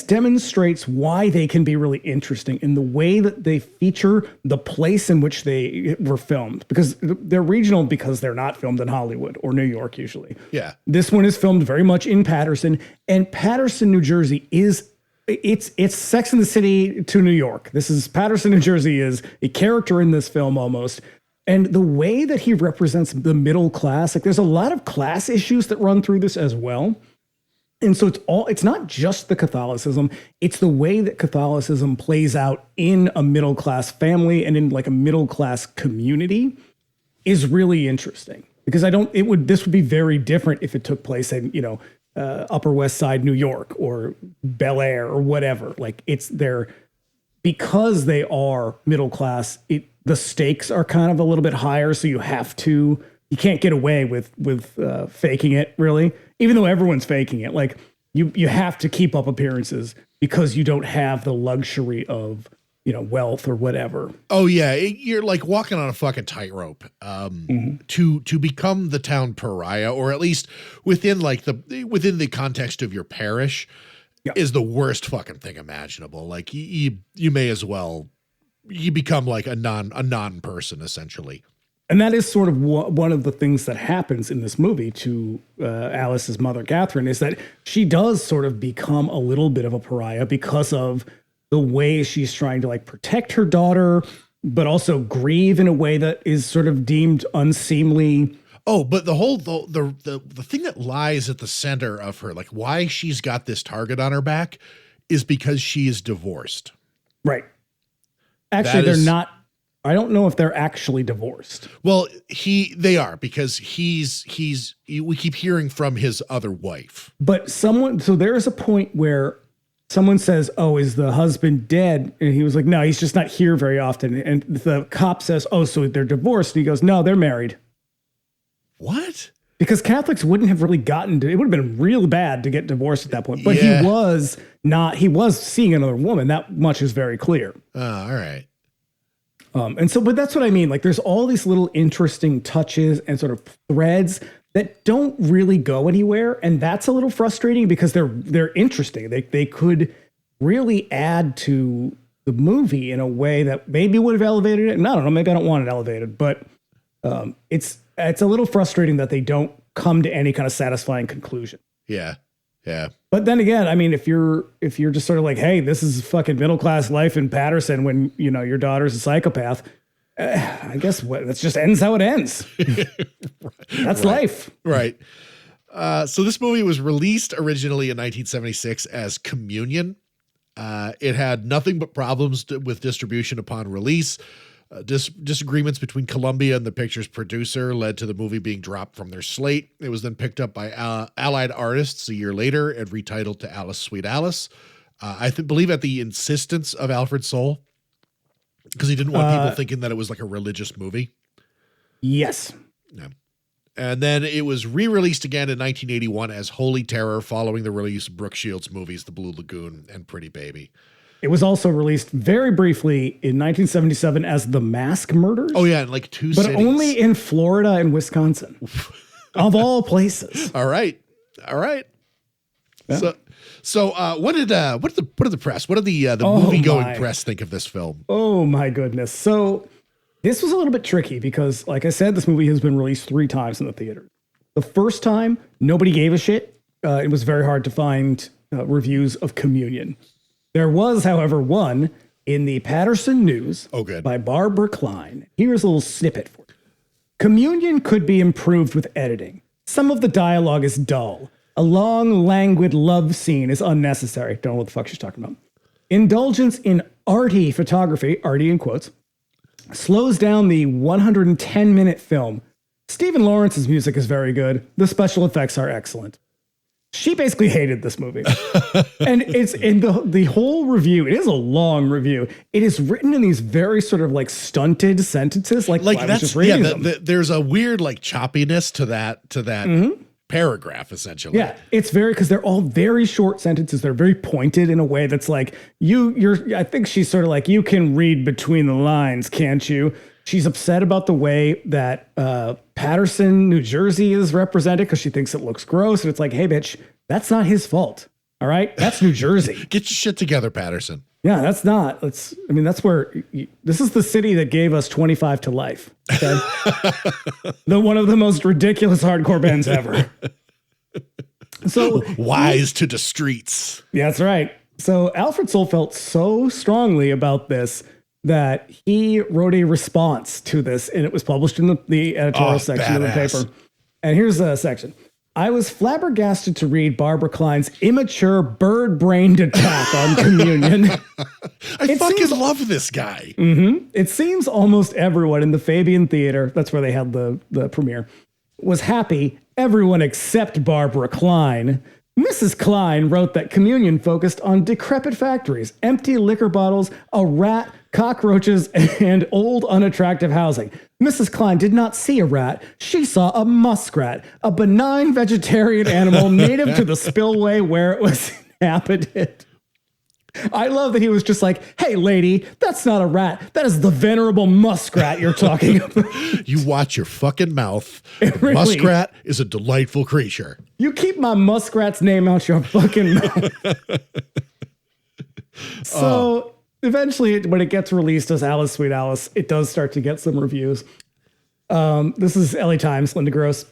demonstrates why they can be really interesting in the way that they feature the place in which they were filmed, because they're regional because they're not filmed in Hollywood or New York usually. Yeah. This one is filmed very much in Paterson, and Paterson, New Jersey it's Sex and the City to New York. This is Paterson, New Jersey is a character in this film almost. And the way that he represents the middle class, like there's a lot of class issues that run through this as well. And so it's not just the Catholicism, it's the way that Catholicism plays out in a middle class family and in like a middle class community is really interesting, because this would be very different if it took place in, Upper West Side, New York, or Bel Air or whatever. Like because they are middle class, the stakes are kind of a little bit higher. So you can't get away with faking it, really, even though everyone's faking it. Like you have to keep up appearances because you don't have the luxury of, wealth or whatever. Oh yeah. You're like walking on a fucking tightrope, to become the town pariah, or at least within the context of your parish, is the worst fucking thing imaginable. Like you may as well, you become like a non-person essentially. And that is sort of one of the things that happens in this movie to Alice's mother, Catherine, is that she does sort of become a little bit of a pariah because of the way she's trying to like protect her daughter, but also grieve in a way that is sort of deemed unseemly. Oh, but the thing that lies at the center of her, like why she's got this target on her back, is because she is divorced. Right. Actually, they're not. I don't know if they're actually divorced. Well, they are, because we keep hearing from his other wife. But so there is a point where someone says, "Oh, is the husband dead?" And he was like, "No, he's just not here very often." And the cop says, "Oh, so they're divorced?" And he goes, "No, they're married." What? Because Catholics wouldn't have really gotten to, it would have been real bad to get divorced at that point. But Yeah. he was seeing another woman. That much is very clear. Oh, all right. But that's what I mean. Like, there's all these little interesting touches and sort of threads that don't really go anywhere. And that's a little frustrating because they're interesting. They could really add to the movie in a way that maybe would have elevated it. And I don't know, maybe I don't want it elevated, but it's a little frustrating that they don't come to any kind of satisfying conclusion. Yeah. Yeah. But then again, I mean, if you're just sort of like, hey, this is fucking middle class life in Patterson when, you know, your daughter's a psychopath, I guess that just ends how it ends. That's life. Right. So this movie was released originally in 1976 as Communion. It had nothing but problems with distribution upon release. Disagreements between Columbia and the picture's producer led to the movie being dropped from their slate. It was then picked up by Allied artists a year later and retitled to Alice, Sweet Alice. I believe at the insistence of Alfred Sole, because he didn't want people thinking that it was like a religious movie. Yes. Yeah. And then it was re-released again in 1981 as Holy Terror following the release of Brooke Shields' movies The Blue Lagoon and Pretty Baby. It was also released very briefly in 1977 as The Mask Murders. Oh, yeah, in like two but cities. only in Florida and Wisconsin, of all places. All right. Yeah. So what did the press, what did the movie-going press think of this film? Oh, my goodness. So this was a little bit tricky because, like I said, this movie has been released 3 times in the theater. The first time, nobody gave a shit. It was very hard to find reviews of Communion. There was, however, one in the Patterson News by Barbara Klein. Here's a little snippet for you. Communion could be improved with editing. Some of the dialogue is dull. A long, languid love scene is unnecessary. Don't know what the fuck she's talking about. Indulgence in arty photography, arty in quotes, slows down the 110-minute film. Stephen Lawrence's music is very good. The special effects are excellent. She basically hated this movie. And it's in the whole review. It is a long review. It is written in these very sort of like stunted sentences. Like I was just reading them. There's a weird like choppiness to that paragraph essentially. Yeah, it's because they're all very short sentences. They're very pointed in a way that's like I think she's sort of like, you can read between the lines, can't you? She's upset about the way that Patterson, New Jersey is represented because she thinks it looks gross. And it's like, hey, bitch, that's not his fault. All right? That's New Jersey. Get your shit together, Patterson. Yeah, that's not. That's where this is the city that gave us 25 to Life. Okay? One of the most ridiculous hardcore bands ever. So wise to the streets. Yeah, that's right. So Alfred Sole felt so strongly about this that he wrote a response to this, and it was published in the editorial section of the paper. And here's a section. I was flabbergasted to read Barbara Klein's immature bird-brained attack on Communion. I fucking love this guy. Mm-hmm. It seems almost everyone in the Fabian Theater, that's where they had the premiere, was happy. Everyone except Barbara Klein. Mrs. Klein wrote that Communion focused on decrepit factories, empty liquor bottles, a rat, cockroaches, and old unattractive housing. Mrs. Klein did not see a rat. She saw a muskrat, a benign vegetarian animal native to the spillway where it was inhabited. I love that he was just like, hey, lady, that's not a rat. That is the venerable muskrat you're talking about. You watch your fucking mouth. Really, muskrat is a delightful creature. You keep my muskrat's name out your fucking mouth. So eventually, when it gets released as Alice, Sweet Alice, it does start to get some reviews. This is LA Times, Linda Gross.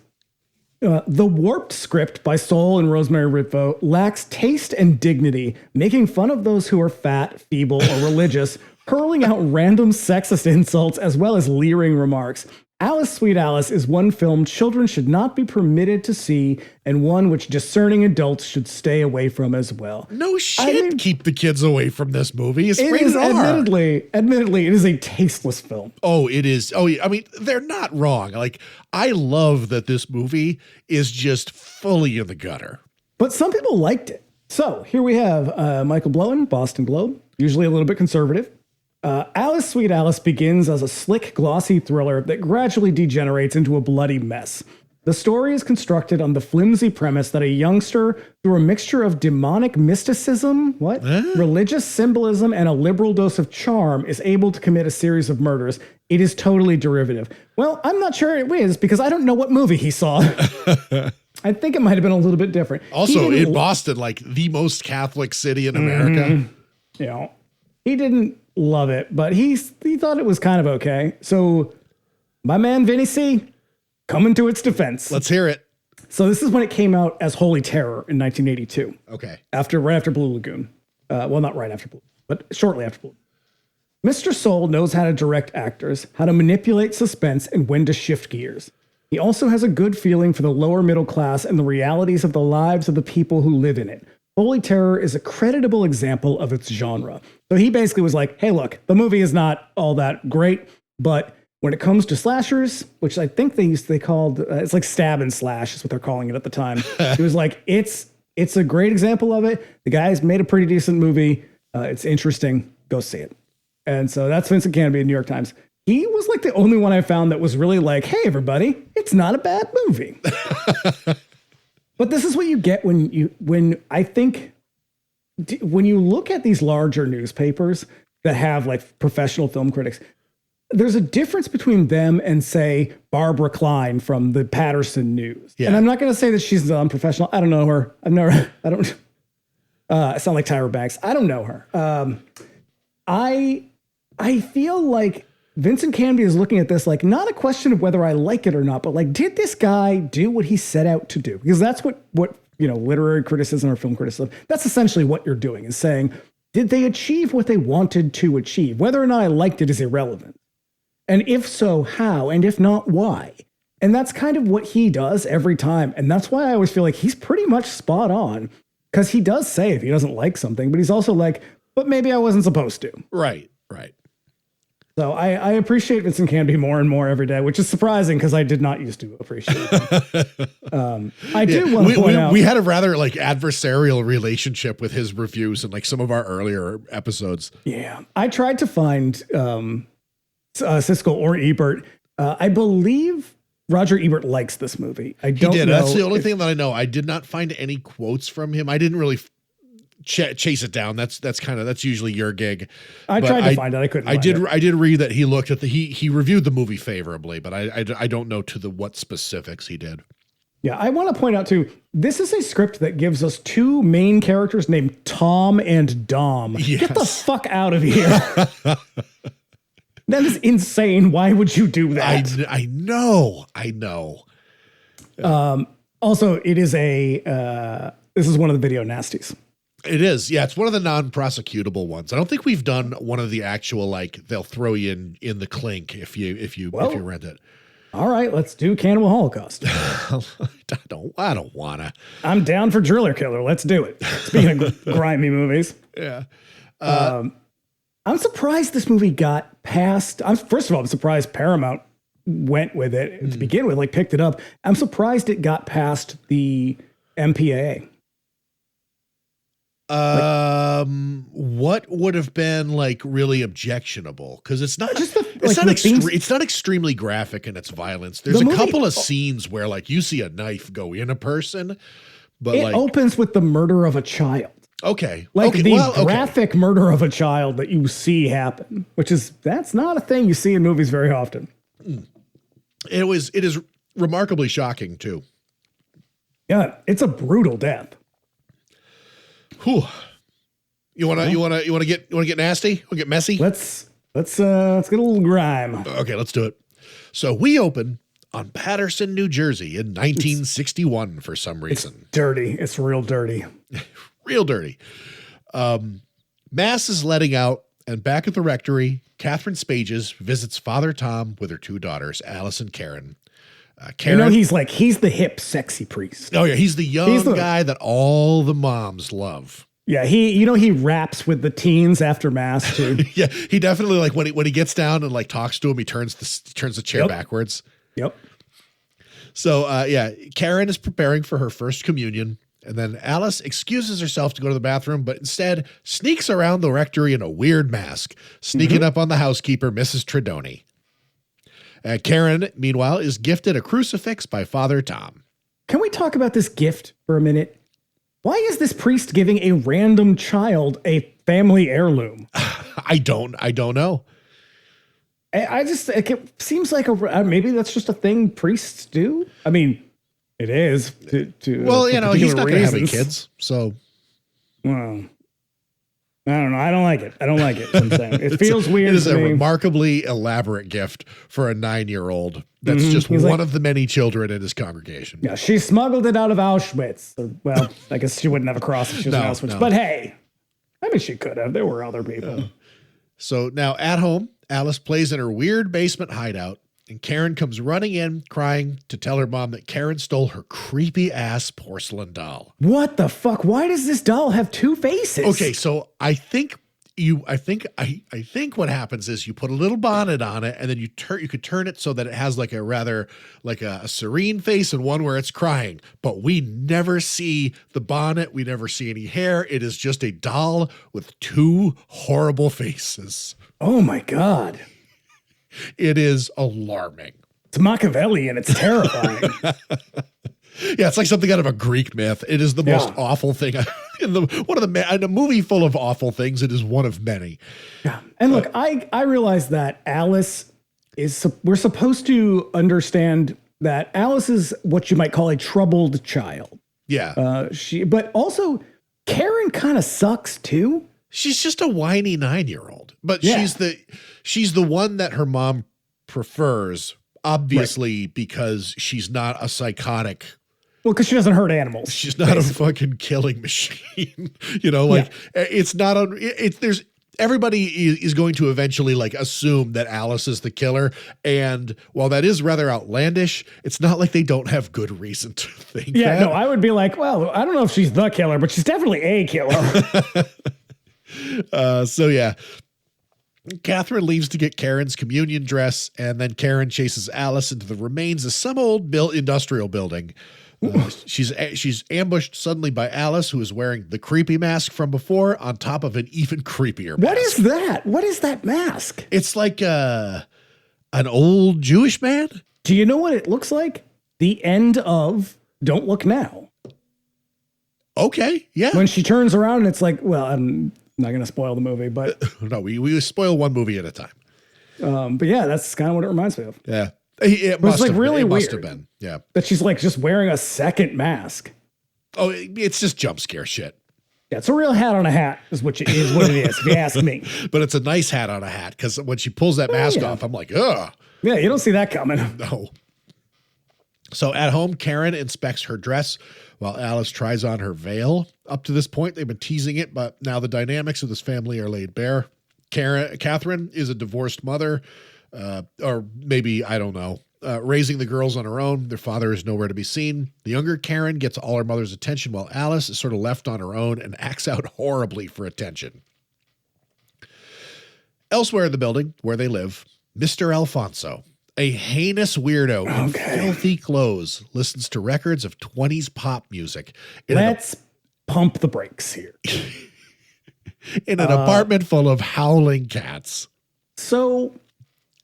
The warped script by Sole and Rosemary Ritvo lacks taste and dignity, making fun of those who are fat, feeble, or religious, hurling out random sexist insults as well as leering remarks. Alice, Sweet Alice is one film children should not be permitted to see and one which discerning adults should stay away from as well. No shit, keep the kids away from this movie. It's rated R. Admittedly, it is a tasteless film. Oh, it is. Oh, I mean, they're not wrong. Like, I love that this movie is just fully in the gutter. But some people liked it. So here we have Michael Blowen, Boston Globe, usually a little bit conservative. Alice, Sweet Alice begins as a slick, glossy thriller that gradually degenerates into a bloody mess. The story is constructed on the flimsy premise that a youngster, through a mixture of demonic mysticism, religious symbolism, and a liberal dose of charm, is able to commit a series of murders. It is totally derivative. Well, I'm not sure it is because I don't know what movie he saw. I think it might have been a little bit different. Also, in Boston, like the most Catholic city in America. He didn't love it, but he thought it was kind of okay. So my man Vinny C, coming to its defense. Let's hear it. So this is when it came out as Holy Terror in 1982. Okay. Right after Blue Lagoon. Well, not right after Blue, but shortly after Blue. Mr. Sole knows how to direct actors, how to manipulate suspense, and when to shift gears. He also has a good feeling for the lower middle class and the realities of the lives of the people who live in it. Holy Terror is a creditable example of its genre. So he basically was like, hey, look, the movie is not all that great, but when it comes to slashers, which I think they called, it's like stab and slash is what they're calling it at the time. He was like, it's a great example of it. The guy's made a pretty decent movie. It's interesting. Go see it. And so that's Vincent Canby in New York Times. He was like the only one I found that was really like, hey, everybody, it's not a bad movie. But this is what you get when you look at these larger newspapers that have like professional film critics. There's a difference between them and, say, Barbara Klein from the Patterson News. Yeah. And I'm not going to say that she's unprofessional. I don't know her. I sound like Tyra Banks. I don't know her. I feel like Vincent Canby is looking at this like not a question of whether I like it or not, but like, did this guy do what he set out to do? Because that's what literary criticism or film criticism, that's essentially what you're doing, is saying, did they achieve what they wanted to achieve? Whether or not I liked it is irrelevant. And if so, how? And if not, why? And that's kind of what he does every time. And that's why I always feel like he's pretty much spot on, because he does say if he doesn't like something, but he's also like, but maybe I wasn't supposed to. Right. So I appreciate Vincent Canby more and more every day, which is surprising because I did not used to appreciate him. I do want to point out. We had a rather like adversarial relationship with his reviews in like some of our earlier episodes. Yeah. I tried to find Siskel or Ebert. I believe Roger Ebert likes this movie. I don't know. That's the only thing that I know. I did not find any quotes from him. I didn't really chase it down. That's usually your gig. I tried to find it. I couldn't. I did read that he looked at he reviewed the movie favorably, but I don't know to what specifics he did. Yeah, I want to point out too, this is a script that gives us two main characters named Tom and Dom. Yes. Get the fuck out of here. That is insane. Why would you do that? I know. Also, it is this is one of the video nasties. It is. Yeah, it's one of the non-prosecutable ones. I don't think we've done one of the actual, like, they'll throw you in the clink if you rent it. All right, let's do Cannibal Holocaust. I don't wanna. I'm down for Driller Killer. Let's do it. Speaking of grimy movies. Yeah. I'm surprised this movie got past. First of all, I'm surprised Paramount went with it to begin with, like picked it up. I'm surprised it got past the MPAA. What would have been like really objectionable? Because it's not just it's not extremely graphic in its violence. There's a couple of scenes where like you see a knife go in a person, but it opens with the murder of a child. Okay, graphic murder of a child that you see happen, that's not a thing you see in movies very often. It is remarkably shocking too. Yeah, it's a brutal death. Whew. You wanna get nasty? You wanna get messy? Let's get a little grime. Okay, let's do it. So we open on Patterson, New Jersey in 1961 for some reason. It's dirty. It's real dirty. Real dirty. Mass is letting out, and back at the rectory, Catherine Spages visits Father Tom with her two daughters, Alice and Karen. Karen, he's the hip, sexy priest. Oh yeah, he's the young guy that all the moms love. Yeah, he raps with the teens after mass too. Yeah, he definitely like when he gets down and like talks to him, he turns the chair backwards. Yep. So Karen is preparing for her first communion, And then Alice excuses herself to go to the bathroom, but instead sneaks around the rectory in a weird mask, sneaking up on the housekeeper, Mrs. Tredoni. Karen, meanwhile, is gifted a crucifix by Father Tom. Can we talk about this gift for a minute? Why is this priest giving a random child a family heirloom? I don't know. It seems like maybe that's just a thing priests do. I mean, it is well, he's not going to have any kids, so. Well, I don't know. I don't like it. I'm saying. It feels weird. It is a remarkably elaborate gift for a 9-year-old. That's just one of the many children in his congregation. Yeah, she smuggled it out of Auschwitz. Well, I guess she wouldn't have a cross if she was in Auschwitz. No. But hey, I mean, she could have. There were other people. So now at home, Alice plays in her weird basement hideout, and Karen comes running in crying to tell her mom that Karen stole her creepy ass porcelain doll. What the fuck? Why does this doll have 2 faces? Okay, so I think what happens is you put a little bonnet on it, and then you could turn it so that it has like a serene face and one where it's crying. But we never see the bonnet. We never see any hair. It is just a doll with 2 horrible faces. Oh my God. It is alarming. It's Machiavellian. It's terrifying. Yeah, it's like something out of a Greek myth. It is the most awful thing in a movie full of awful things. It is one of many. Yeah, and look, I realize that Alice we're supposed to understand that Alice is what you might call a troubled child. Yeah, but also Karen kind of sucks too. She's just a whiny 9-year-old, but she's the one that her mom prefers, obviously, because she's not a psychotic. Well, because she doesn't hurt animals. She's not a fucking killing machine. It's not there's everybody is going to eventually like assume that Alice is the killer. And while that is rather outlandish, it's not like they don't have good reason to think that. No, I would be like, well, I don't know if she's the killer, but she's definitely a killer. So yeah, Catherine leaves to get Karen's communion dress, and then Karen chases Alice into the remains of some old industrial building. She's ambushed suddenly by Alice, who is wearing the creepy mask from before on top of an even creepier mask. What is that? What is that mask? It's like an old Jewish man. Do you know what it looks like? The end of Don't Look Now. Okay, yeah. When she turns around and it's like, well, I'm not going to spoil the movie, but no, we spoil one movie at a time. But yeah, that's kind of what it reminds me of. Yeah, it must like have really been. It weird. must have been. Yeah, that she's like just wearing a second mask. Oh, it's just jump scare shit. Yeah, it's a real hat on a hat is what it is. If you ask me. But it's a nice hat on a hat because when she pulls that mask off, I'm like, ugh. Yeah, you don't see that coming. No. So at home, Karen inspects her dress while Alice tries on her veil. Up to this point, they've been teasing it, but now the dynamics of this family are laid bare. Catherine is a divorced mother, or maybe, I don't know, raising the girls on her own. Their father is nowhere to be seen. The younger Karen gets all her mother's attention while Alice is sort of left on her own and acts out horribly for attention. Elsewhere in the building where they live, Mr. Alfonso, a heinous weirdo in filthy clothes, listens to records of 20s pop music. Let's pump the brakes here. In an apartment full of howling cats. So,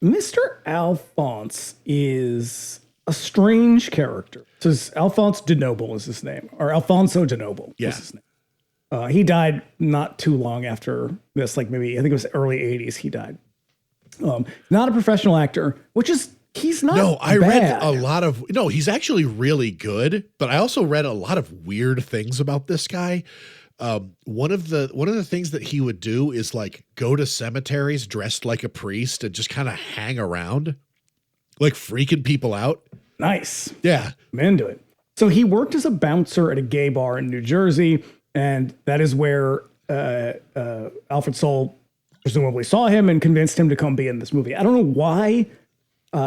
Mr. Alphonse is a strange character. So, Alphonse de Noble is his name, or Alfonso de Noble is his name. He died not too long after this, like maybe, I think it was early 80s he died. Not a professional actor, he's not bad. He's actually really good, but I also read a lot of weird things about this guy. One of the things that he would do is like go to cemeteries dressed like a priest and just kind of hang around, like freaking people out. Nice. Yeah. I'm into it. So he worked as a bouncer at a gay bar in New Jersey, and that is where Alfred Sole presumably saw him and convinced him to come be in this movie. I don't know why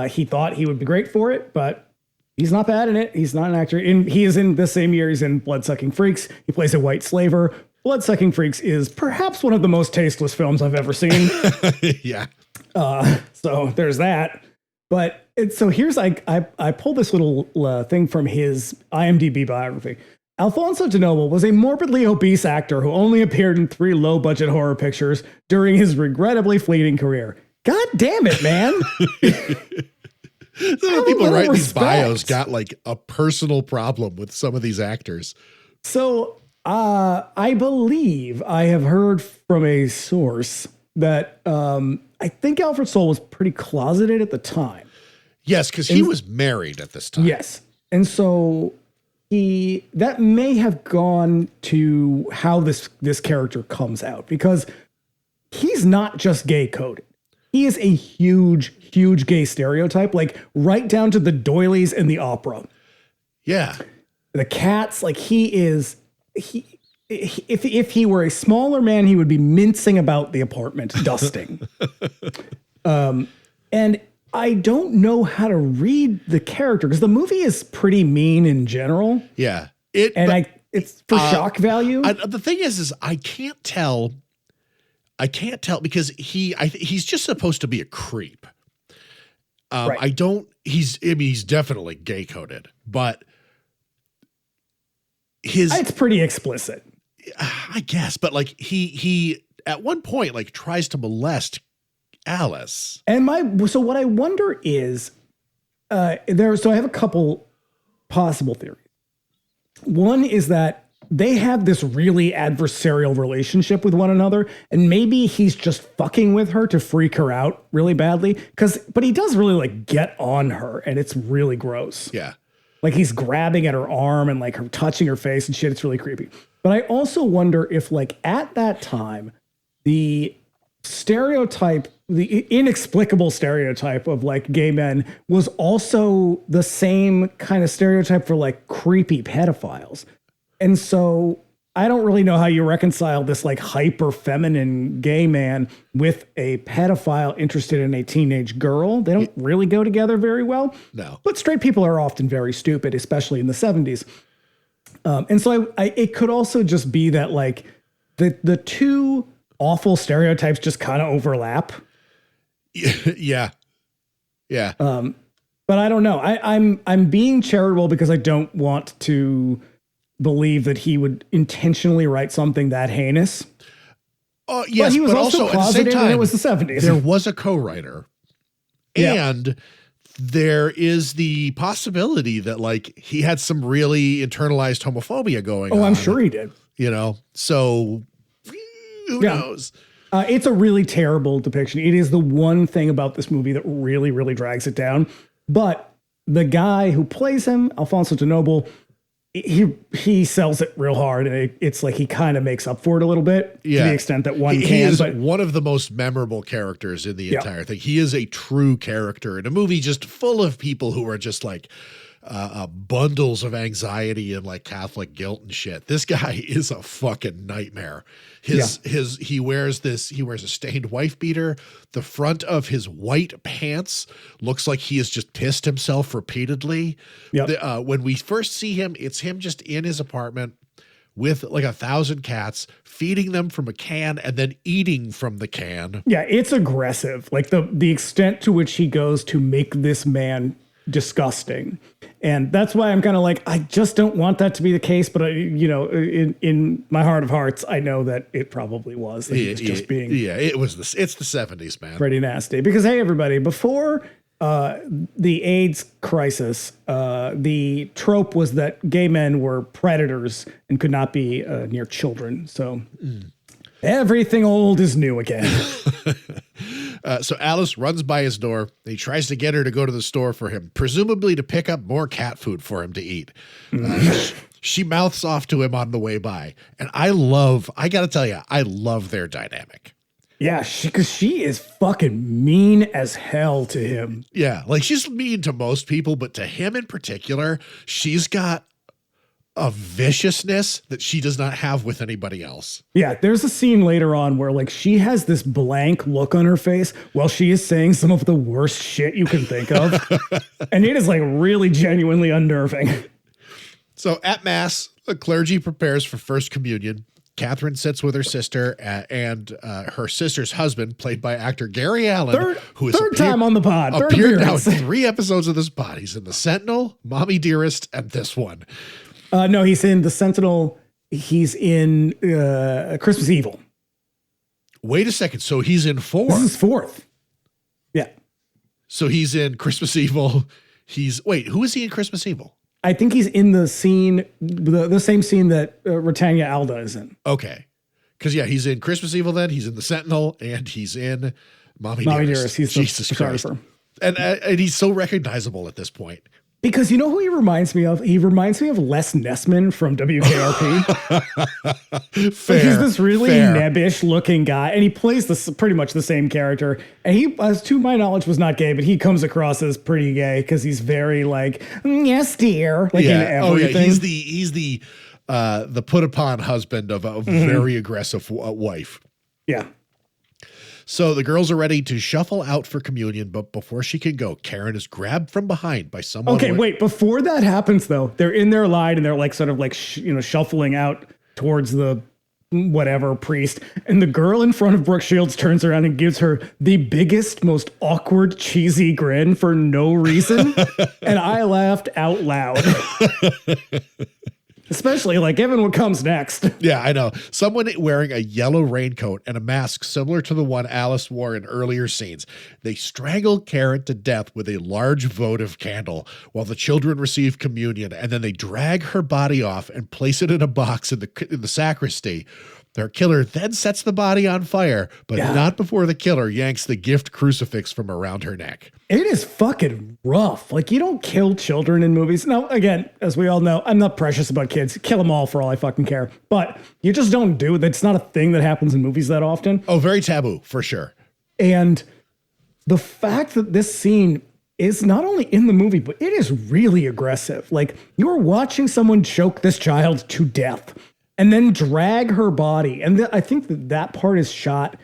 he thought he would be great for it, but he's not bad in it. He's not an actor. He is in the same year he's in Bloodsucking Freaks. He plays a white slaver. Bloodsucking Freaks is perhaps one of the most tasteless films I've ever seen. Yeah. So there's that. But so here's I pulled this little thing from his IMDb biography. Alfonso DeNoble was a morbidly obese actor who only appeared in 3 low-budget horror pictures during his regrettably fleeting career. God damn it, man. Some of the people writing these bios got like a personal problem with some of these actors. So I believe I have heard from a source that I think Alfred Sole was pretty closeted at the time. Yes, because he was married at this time. Yes. And so that may have gone to how this character comes out, because he's not just gay coded. He is a huge, huge gay stereotype, like right down to the doilies in the opera. Yeah. The cats, like if he were a smaller man, he would be mincing about the apartment, dusting. And I don't know how to read the character because the movie is pretty mean in general. Yeah. It's for shock value. The thing is I can't tell because he's just supposed to be a creep. Right. He's definitely gay coded, but it's pretty explicit. I guess, but like he at one point like tries to molest Alice. So what I wonder is so I have a couple possible theories. One is that they have this really adversarial relationship with one another, and maybe he's just fucking with her to freak her out really badly. But he does really like get on her, and it's really gross. Yeah. Like he's grabbing at her arm and like her touching her face and shit. It's really creepy. But I also wonder if like at that time, the stereotype, the inexplicable stereotype of like gay men was also the same kind of stereotype for like creepy pedophiles. And so I don't really know how you reconcile this like hyper feminine gay man with a pedophile interested in a teenage girl. They don't really go together very well. No. But straight people are often very stupid, especially in the 70s. And so it could also just be that like the two awful stereotypes just kind of overlap. Yeah. Yeah. But I don't know. I'm being charitable because I don't want to believe that he would intentionally write something that heinous. Yes, but he was also at the same time, it was the 70s. There was a co-writer, and Yeah. there is the possibility that like he had some really internalized homophobia going on. Oh, I'm sure he did. You know, so who knows? It's a really terrible depiction. It is the one thing about this movie that really, really drags it down. But the guy who plays him, Alfonso DeNoble, he sells it real hard, and it's like he kind of makes up for it a little bit to the extent that one can. He is one of the most memorable characters in the Yeah. entire thing. He is a true character in a movie just full of people who are just like bundles of anxiety and like Catholic guilt and shit. This guy is a fucking nightmare. He wears a stained wife beater. The front of his white pants looks like he has just pissed himself repeatedly. Yep. When we first see him, it's him just in his apartment with like 1,000 cats, feeding them from a can and then eating from the can. Yeah, it's aggressive. Like the extent to which he goes to make this man disgusting. And that's why I'm kind of like, I just don't want that to be the case. But in my heart of hearts, I know that it probably was. That he was just being it's the 70s, man. pretty nasty. Because hey, everybody, before the AIDS crisis, the trope was that gay men were predators and could not be near children. So everything old is new again. So Alice runs by his door. He tries to get her to go to the store for him, presumably to pick up more cat food for him to eat. She mouths off to him on the way by. And I got to tell you, I love their dynamic. Yeah, because she is fucking mean as hell to him. Yeah, like she's mean to most people, but to him in particular, she's got a viciousness that she does not have with anybody else. Yeah, there's a scene later on where like she has this blank look on her face while she is saying some of the worst shit you can think of. And it is like really genuinely unnerving. So at Mass, the clergy prepares for First Communion. Catherine sits with her sister and her sister's husband, played by actor Gary Allen, who is third time on the pod. Appeared now in 3 episodes of this pod. He's in The Sentinel, Mommy Dearest, and this one. No, he's in The Sentinel. He's in Christmas Evil. Wait a second. So he's in 4. This is 4th. Yeah. So he's in Christmas Evil. Who is he in Christmas Evil? I think he's in the scene, the same scene that Britannia Alda is in. Okay. Because, he's in Christmas Evil then. He's in The Sentinel, and he's in Mommy Mommy Dearest. Dearest. He's Jesus the Christ. photographer. And he's so recognizable at this point. Because you know who he reminds me of? He reminds me of Les Nessman from WKRP. Fair. He's this really nebbish looking guy, and he plays pretty much the same character. And he, as to my knowledge, was not gay, but he comes across as pretty gay because he's very like, yes, dear, like in everything. He's the put upon husband of a very aggressive wife. Yeah. So the girls are ready to shuffle out for communion, but before she can go, Karen is grabbed from behind by someone. Okay, wait. Before that happens, though, they're in their line and they're like sort of like shuffling out towards the whatever priest, and the girl in front of Brooke Shields turns around and gives her the biggest, most awkward, cheesy grin for no reason, and I laughed out loud. Especially like given what comes next. Yeah, I know. Someone wearing a yellow raincoat and a mask similar to the one Alice wore in earlier scenes. They strangle Karen to death with a large votive candle while the children receive communion, and then they drag her body off and place it in a box in the sacristy. Their killer then sets the body on fire, but not before the killer yanks the gift crucifix from around her neck. It is fucking rough. Like, you don't kill children in movies. Now, again, as we all know, I'm not precious about kids. Kill them all for all I fucking care. But you just don't do it. It's not a thing that happens in movies that often. Oh, very taboo, for sure. And the fact that this scene is not only in the movie, but it is really aggressive. Like, you're watching someone choke this child to death and then drag her body. And I think that part is shot.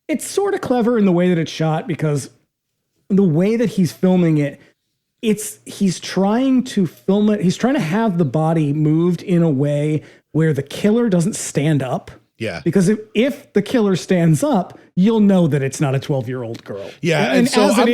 It's sort of clever in the way that it's shot, because the way that he's filming it, he's trying to film it. He's trying to have the body moved in a way where the killer doesn't stand up. Yeah. Because if the killer stands up, you'll know that it's not a 12-year-old girl. Yeah. And so I'm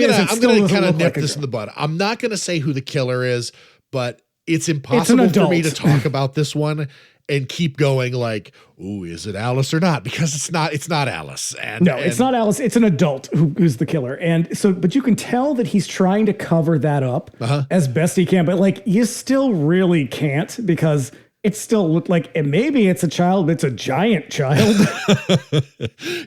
going to kind of nip this in the bud. I'm not going to say who the killer is, but it's impossible for me to talk about this one and keep going like, ooh, is it Alice or not? Because it's not Alice. It's not Alice. It's an adult who's the killer. And so, but you can tell that he's trying to cover that up as best he can. But like, you still really can't, because it still looked like, and maybe it's a child, but it's a giant child.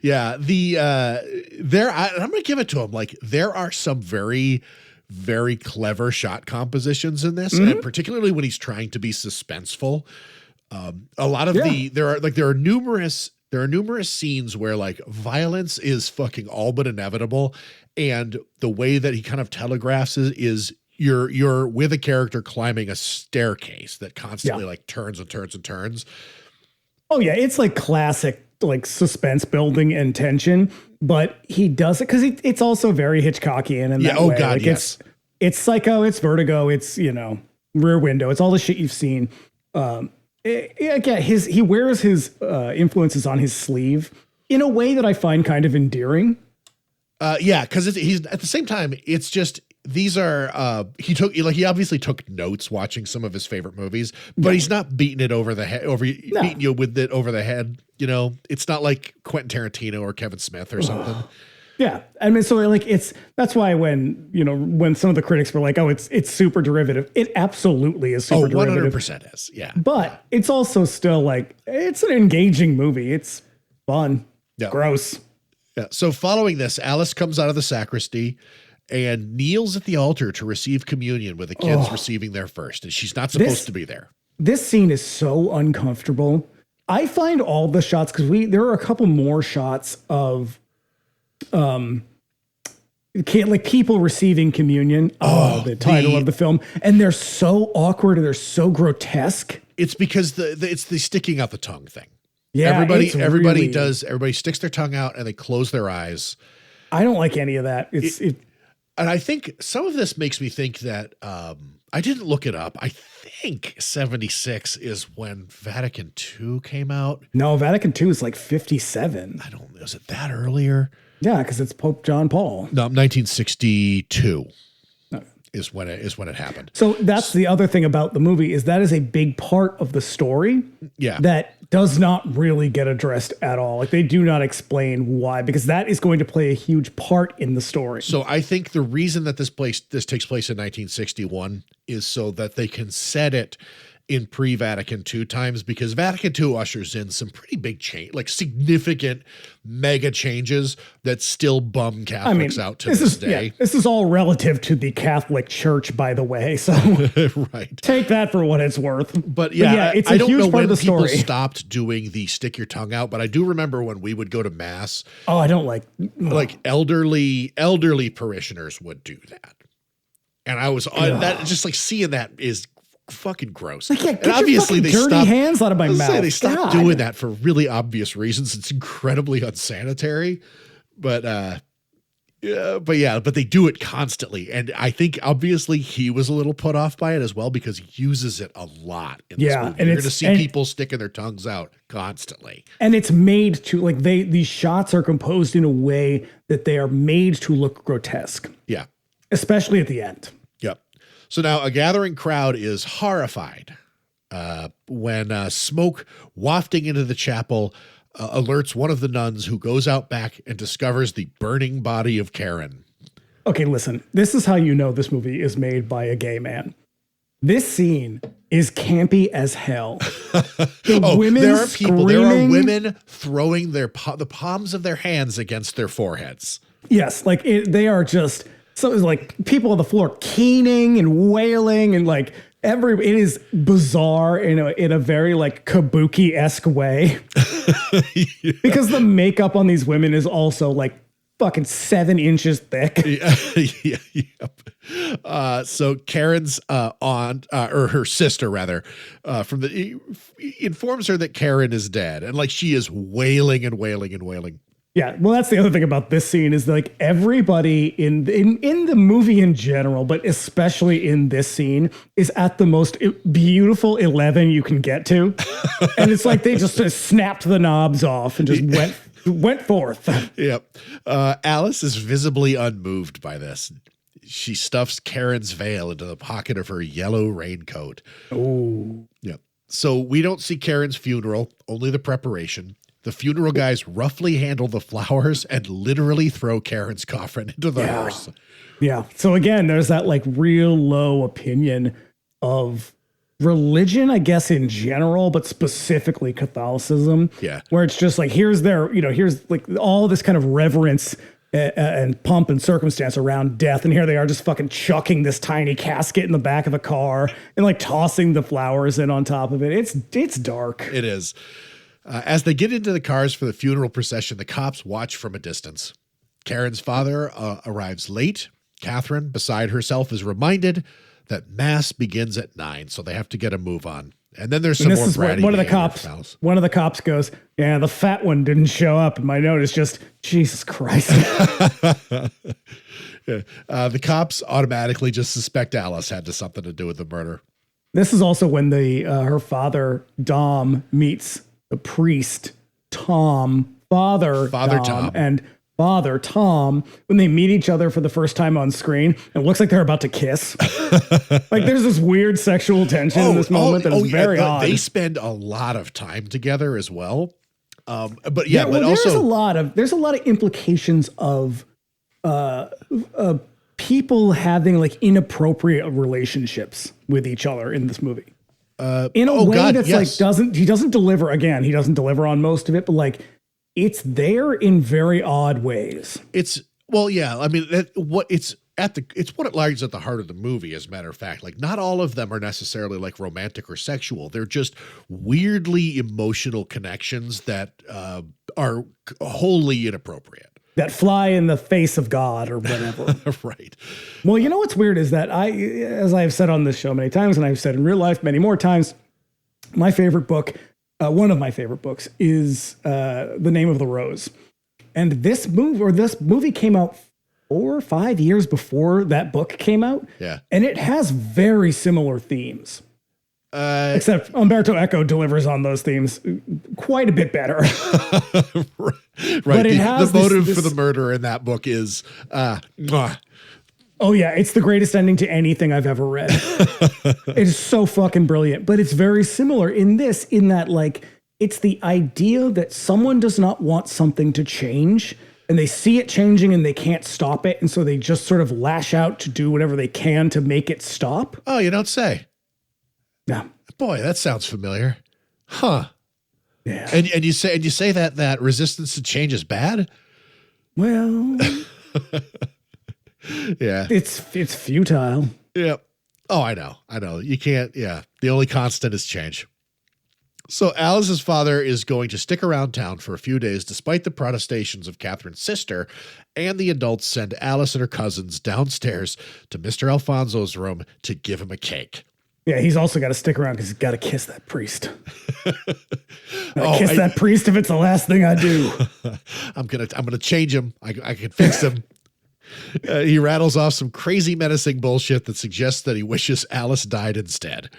Yeah. I'm going to give it to him. Like, there are some very, very clever shot compositions in this, and particularly when he's trying to be suspenseful. A lot of there are numerous scenes where like violence is fucking all but inevitable, and the way that he kind of telegraphs is you're with a character climbing a staircase that constantly like turns and turns and turns. Oh yeah, it's like classic like suspense building and tension, but he does it because it's also very Hitchcockian in that way. Oh god, like, yes. It's Psycho, it's Vertigo, it's Rear Window, it's all the shit you've seen. Again, he wears his influences on his sleeve in a way that I find kind of endearing. Because he's at the same time, it's just these are he obviously took notes watching some of his favorite movies, but he's not beating it over the head, beating you with it over the head. It's not like Quentin Tarantino or Kevin Smith or something. Yeah, I mean, so like that's why when some of the critics were like, "Oh, it's super derivative," it absolutely is super derivative. 100% is, yeah. But it's also still like it's an engaging movie. It's fun. Yeah. Gross. Yeah. So following this, Alice comes out of the sacristy and kneels at the altar to receive communion with the kids receiving their first, and she's not supposed to be there. This scene is so uncomfortable. I find all the shots, because there are a couple more shots of people receiving communion, the title of the film, and they're so awkward and they're so grotesque. It's because it's the sticking out the tongue thing. Yeah, everybody sticks their tongue out and they close their eyes. I don't like any of that. And I think some of this makes me think that I didn't look it up. I think 76 is when Vatican II came out. No, Vatican II is like 57. Is it that earlier? Yeah, because it's Pope John Paul. No, 1962. is when it happened. So that's the other thing about the movie is that is a big part of the story. Yeah. That does not really get addressed at all. Like they do not explain why, because that is going to play a huge part in the story. So I think the reason that this takes place in 1961 is so that they can set it in pre-Vatican II times, because Vatican II ushers in some pretty big change, like significant mega changes that still bum Catholics out to this day. Yeah, this is all relative to the Catholic Church, by the way. So right. Take that for what it's worth. But yeah, it's I a don't huge know part when of the people story. stopped doing the stick your tongue out, but I do remember when we would go to mass, Oh, I don't like elderly parishioners would do that. And I was that just like seeing that is fucking gross. Like, yeah, and get obviously your they fucking dirty stopped, hands out of my mouth. They stopped God. doing that for really obvious reasons. It's incredibly unsanitary, but they do it constantly. And I think obviously he was a little put off by it as well, because he uses it a lot in this movie. And you're going to see people sticking their tongues out constantly. And it's made to like these shots are composed in a way that they are made to look grotesque. Yeah. Especially at the end. Yep. So now a gathering crowd is horrified when smoke wafting into the chapel alerts one of the nuns, who goes out back and discovers the burning body of Karen. Okay, listen, this is how you know this movie is made by a gay man. This scene is campy as hell. Women there are people. There are screaming. women throwing the palms of their hands against their foreheads. Yes, like they are just so like people on the floor keening and wailing and like it is bizarre in a very like kabuki-esque way. Because the makeup on these women is also like fucking 7 inches thick. So Karen's aunt, or her sister rather, informs her that Karen is dead, and like she is wailing and wailing and wailing. Yeah, well, that's the other thing about this scene is like everybody in the movie in general, but especially in this scene, is at the most beautiful 11 you can get to, and it's like they just snapped the knobs off and just went forth. Yep. Alice is visibly unmoved by this. She stuffs Karen's veil into the pocket of her yellow raincoat. Oh. Yep. So we don't see Karen's funeral, only the preparation. The funeral guys roughly handle the flowers and literally throw Karen's coffin into the hearse. Yeah. So again, there's that like real low opinion of religion, I guess, in general, but specifically Catholicism. Yeah. Where it's just like, here's like all this kind of reverence and pomp and circumstance around death. And here they are just fucking chucking this tiny casket in the back of a car and like tossing the flowers in on top of it. It's dark. It is. As they get into the cars for the funeral procession, the cops watch from a distance. Karen's father arrives late. Catherine, beside herself, is reminded that mass begins at 9, so they have to get a move on. And then there's some more bratty one of the behavior. One of the cops goes, "Yeah, the fat one didn't show up." And my note is just, Jesus Christ. The cops automatically just suspect Alice had something to do with the murder. This is also when her father Dom meets the priest Tom, Father Tom, and Father Tom, when they meet each other for the first time on screen. It looks like they're about to kiss. Like there's this weird sexual tension in this moment that is very odd. They spend a lot of time together as well. But but also there's a lot of implications of people having like inappropriate relationships with each other in this movie. In a way that's like he doesn't deliver on most of it, but like it's there in very odd ways. It's what it lies at the heart of the movie, as a matter of fact. Like not all of them are necessarily like romantic or sexual. They're just weirdly emotional connections that are wholly inappropriate. That fly in the face of God or whatever. Right. Well, you know what's weird is that as I've said on this show many times, and I've said in real life many more times, my favorite book, one of my favorite books, is The Name of the Rose. And this movie came out 4 or 5 years before that book came out. Yeah. And it has very similar themes. Except Umberto Eco delivers on those themes quite a bit better. Right. But the motive for the murder in that book is Oh yeah, it's the greatest ending to anything I've ever read. It is so fucking brilliant, but it's very similar in that like, it's the idea that someone does not want something to change and they see it changing and they can't stop it. And so they just sort of lash out to do whatever they can to make it stop. Oh, you don't say. Yeah. Boy, that sounds familiar. Huh. Yeah. And you say that resistance to change is bad? Well, yeah. It's futile. Yeah. Oh, I know. You can't. Yeah. The only constant is change. So Alice's father is going to stick around town for a few days, despite the protestations of Catherine's sister, and the adults send Alice and her cousins downstairs to Mr. Alfonso's room to give him a cake. Yeah, he's also got to stick around because he's got to kiss that priest. Kiss that priest if it's the last thing I do. I'm gonna change him. I can fix him. He rattles off some crazy menacing bullshit that suggests that he wishes Alice died instead.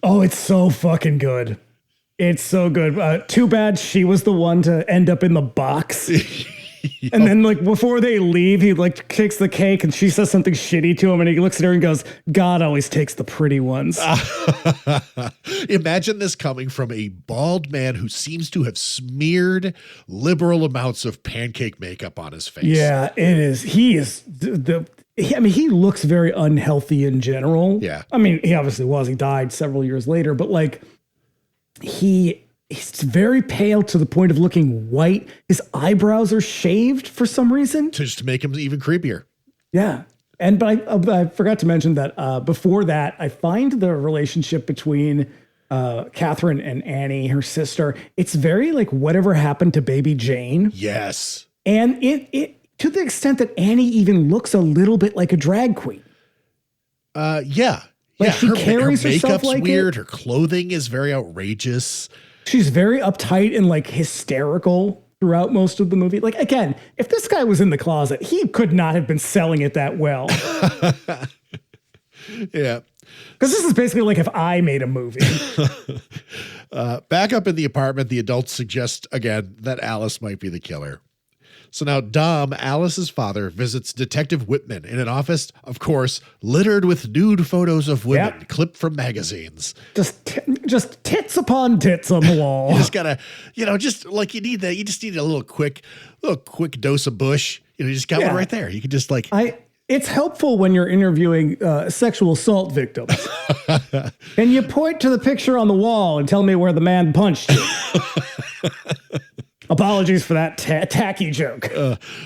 Oh, it's so fucking good. It's so good. Too bad she was the one to end up in the box. And then like before they leave, he like kicks the cake and she says something shitty to him and he looks at her and goes, God always takes the pretty ones. Imagine this coming from a bald man who seems to have smeared liberal amounts of pancake makeup on his face. Yeah, it is. He is he looks very unhealthy in general. Yeah. I mean, he obviously was. He died several years later, but like he's very pale to the point of looking white. His eyebrows are shaved for some reason. Just to make him even creepier. Yeah. But I forgot to mention that before that, I find the relationship between Catherine and Annie, her sister, it's very like whatever happened to baby Jane. Yes. And it to the extent that Annie even looks a little bit like a drag queen. Yeah. Like yeah, she carries her herself makeup's like weird. it. Her clothing is very outrageous. She's very uptight and like hysterical throughout most of the movie. Like, again, if this guy was in the closet, he could not have been selling it that well. Yeah. Because this is basically like if I made a movie. Back up in the apartment, the adults suggest again that Alice might be the killer. So now Dom, Alice's father, visits Detective Whitman in an office, of course, littered with nude photos of women clipped from magazines. Just tits upon tits on the wall. You just gotta, just like you just need a little quick dose of Bush. You just got one right there. You can just like. It's helpful when you're interviewing sexual assault victims. And you point to the picture on the wall and tell me where the man punched you. Apologies for that tacky joke.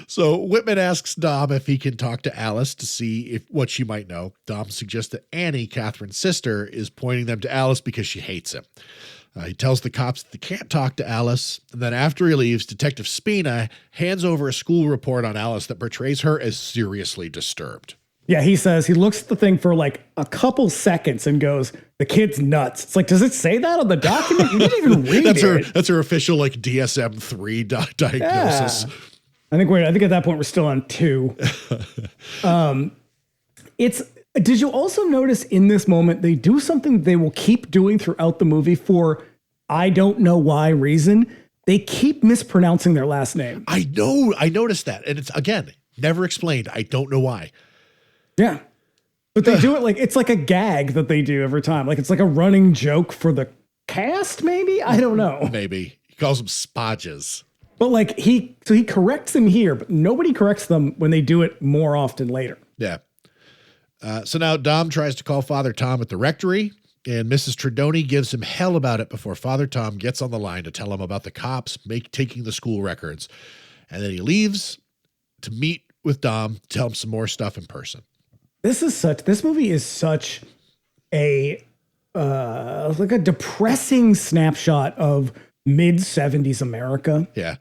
So Whitman asks Dom if he can talk to Alice to see what she might know. Dom suggests that Annie, Catherine's sister, is pointing them to Alice because she hates him. He tells the cops that they can't talk to Alice. And then after he leaves, Detective Spina hands over a school report on Alice that portrays her as seriously disturbed. Yeah, he says he looks at the thing for like a couple seconds and goes, the kid's nuts. It's like, does it say that on the document? You didn't even read it. That's her official like DSM-3 diagnosis. Yeah. I think at that point we're still on 2. Did you also notice in this moment they do something they will keep doing throughout the movie for I don't know why reason? They keep mispronouncing their last name. I know. I noticed that. And it's, again, never explained. I don't know why. Yeah. But they do it like, it's like a gag that they do every time. Like it's like a running joke for the cast, maybe? I don't know. Maybe. He calls them spadges. But like he corrects them here, but nobody corrects them when they do it more often later. Yeah. So now Dom tries to call Father Tom at the rectory, and Mrs. Tredoni gives him hell about it before Father Tom gets on the line to tell him about the cops taking the school records. And then he leaves to meet with Dom, tell him some more stuff in person. This movie is such a like a depressing snapshot of mid-70s America. Yeah.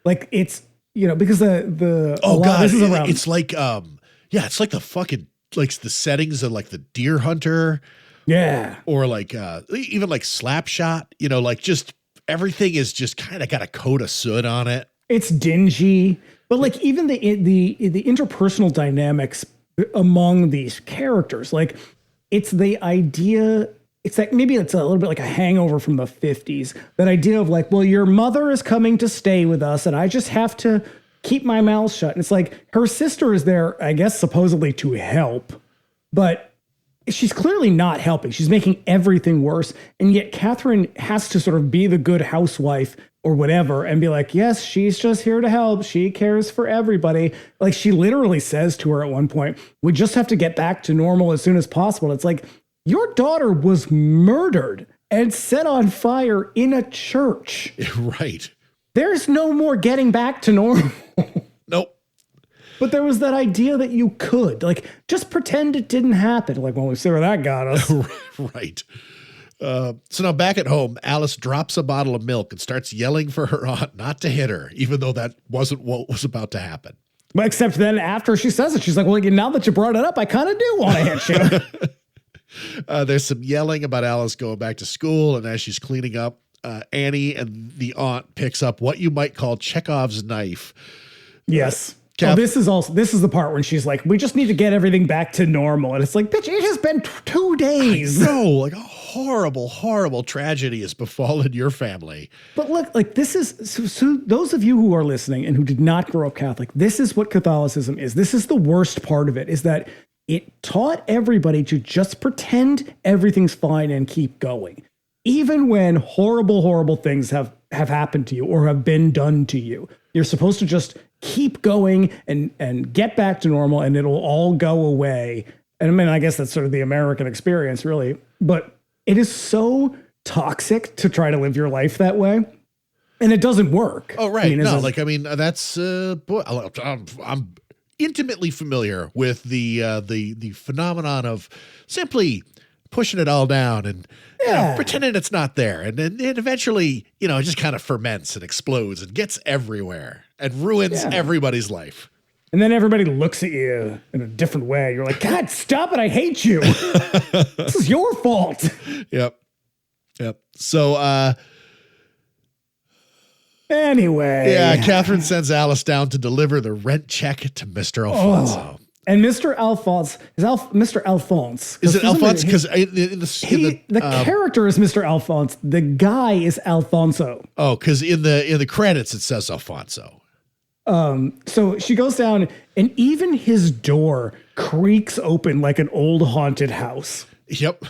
Like it's, because this is around. It's like it's like the fucking like the settings of like the Deer Hunter. Yeah. Or like even like Slapshot, like just everything is just kind of got a coat of soot on it. It's dingy, but like even the interpersonal dynamics among these characters, like it's the idea, it's like maybe it's a little bit like a hangover from the 50s. That idea of like, well, your mother is coming to stay with us and I just have to keep my mouth shut. And it's like her sister is there, I guess, supposedly to help, but she's clearly not helping. She's making everything worse. And yet Catherine has to sort of be the good housewife or whatever and be like, yes, she's just here to help. She cares for everybody. Like she literally says to her at one point, we just have to get back to normal as soon as possible. It's like, your daughter was murdered and set on fire in a church. Right. There's no more getting back to normal. Nope. But there was that idea that you could, like, just pretend it didn't happen. Like, well, we see where that got us. Right. So now back at home, Alice drops a bottle of milk and starts yelling for her aunt not to hit her, even though that wasn't what was about to happen. But except then after she says it, she's like, well, now that you brought it up, I kind of do want to hit you. There's some yelling about Alice going back to school, and as she's cleaning up, Annie and the aunt picks up what you might call Chekhov's knife. Yes. This is the part when she's like, we just need to get everything back to normal. And it's like, bitch, it has been 2 days. No, like a horrible, horrible tragedy has befallen your family. But look, like this is, so those of you who are listening and who did not grow up Catholic, this is what Catholicism is. This is the worst part of it, is that it taught everybody to just pretend everything's fine and keep going. Even when horrible, horrible things have happened to you or have been done to you, you're supposed to just keep going and get back to normal and it'll all go away. And I mean, I guess that's sort of the American experience, really. But it is so toxic to try to live your life that way. And it doesn't work. Oh, right. That's, boy, I'm intimately familiar with the phenomenon of simply pushing it all down and pretending it's not there. And then it eventually, it just kind of ferments and explodes and gets everywhere and ruins everybody's life. And then everybody looks at you in a different way. You're like, God, stop it. I hate you. This is your fault. Yep. So, anyway. Yeah, Catherine sends Alice down to deliver the rent check to Mr. Alfonso. And Mr. Alphonse is Mr. Alphonse. Is it Alphonse? Because the character is Mr. Alphonse. The guy is Alfonso. Oh, because in the credits it says Alfonso. So she goes down, and even his door creaks open like an old haunted house. Yep.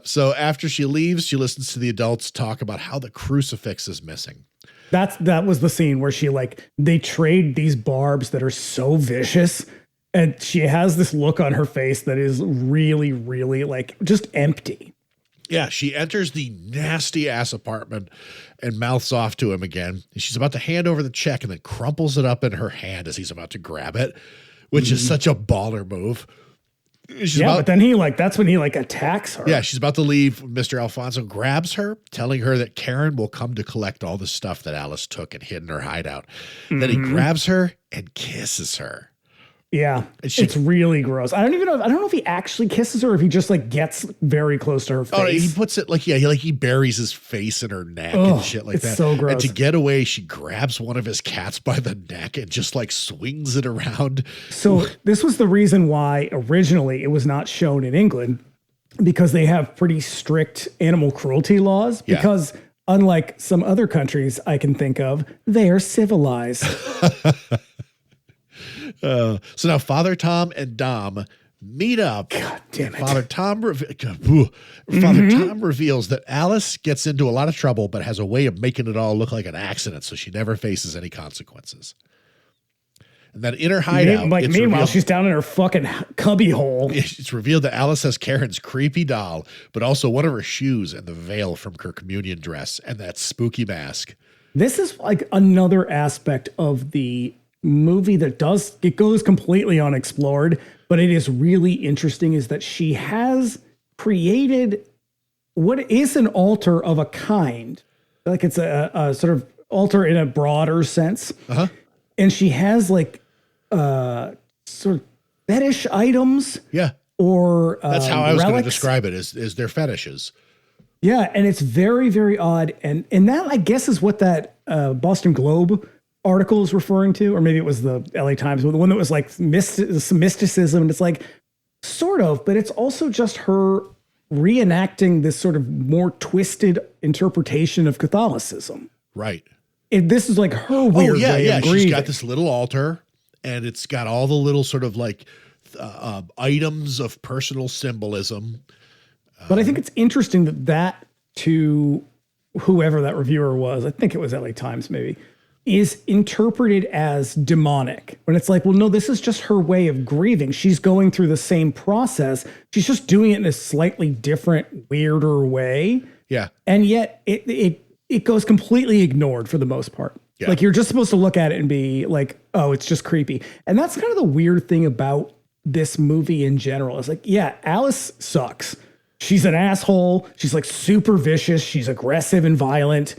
So after she leaves, she listens to the adults talk about how the crucifix is missing. That was the scene where they trade these barbs that are so vicious, and she has this look on her face that is really, really like just empty. Yeah, she enters the nasty ass apartment and mouths off to him again. She's about to hand over the check and then crumples it up in her hand as he's about to grab it, which is such a baller move. But then that's when he attacks her. Yeah, she's about to leave. Mr. Alfonso grabs her, telling her that Karen will come to collect all the stuff that Alice took and hid in her hideout. Then he grabs her and kisses her. Yeah, it's really gross. I don't know if he actually kisses her or if he just gets very close to her face. Oh, he puts it he buries his face in her neck and shit like that. It's so gross. And to get away, she grabs one of his cats by the neck and just swings it around. So this was the reason why originally it was not shown in England, because they have pretty strict animal cruelty laws. Yeah. Because unlike some other countries I can think of, they are civilized. So now Father Tom and Dom meet up. God damn it. Father Tom reveals that Alice gets into a lot of trouble, but has a way of making it all look like an accident, so she never faces any consequences. And then in her hideout, meanwhile, she's down in her fucking cubby hole. It's revealed that Alice has Karen's creepy doll, but also one of her shoes and the veil from her communion dress and that spooky mask. This is another aspect of the movie that goes completely unexplored, but it is really interesting, is that she has created what is an altar of a kind. It's a sort of altar in a broader sense. Uh-huh. And she has sort of fetish items. Yeah. Or that's how I was going to relics. describe it, is their fetishes. Yeah, and it's very, very odd. And that, I guess, is what that Boston Globe article is referring to, or maybe it was the LA Times, the one that was some mysticism. And it's sort of, but it's also just her reenacting this sort of more twisted interpretation of Catholicism. Right. this is like her weird way of grieving. She's got this little altar, and it's got all the little sort of like items of personal symbolism. But I think it's interesting that to whoever that reviewer was, I think it was LA Times maybe, is interpreted as demonic. When it's like, well, no, this is just her way of grieving. She's going through the same process. She's just doing it in a slightly different, weirder way. Yeah. And yet it goes completely ignored for the most part. Yeah. Like you're just supposed to look at it and be like, oh, it's just creepy. And that's kind of the weird thing about this movie in general. It's like, yeah, Alice sucks. She's an asshole. She's like super vicious. She's aggressive and violent.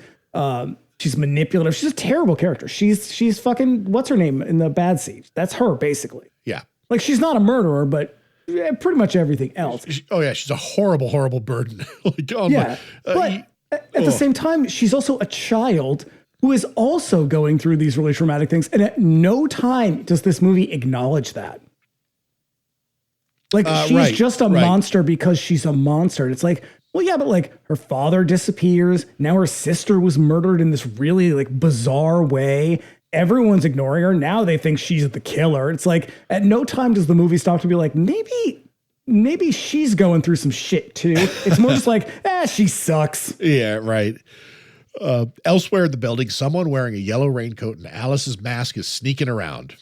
She's manipulative. She's a terrible character. She's fucking, what's her name in the bad seat? That's her basically. Yeah. Like she's not a murderer, but pretty much everything else. She's a horrible, horrible burden. Like, oh yeah. But at the same time, she's also a child who is also going through these really traumatic things. And at no time does this movie acknowledge that. Like she's just a monster because she's a monster. And it's like, well, yeah, but like her father disappears. Now her sister was murdered in this really like bizarre way. Everyone's ignoring her. Now they think she's the killer. It's like at no time does the movie stop to be like, maybe she's going through some shit too. It's more just like, she sucks. Yeah, right. Elsewhere in the building, someone wearing a yellow raincoat and Alice's mask is sneaking around.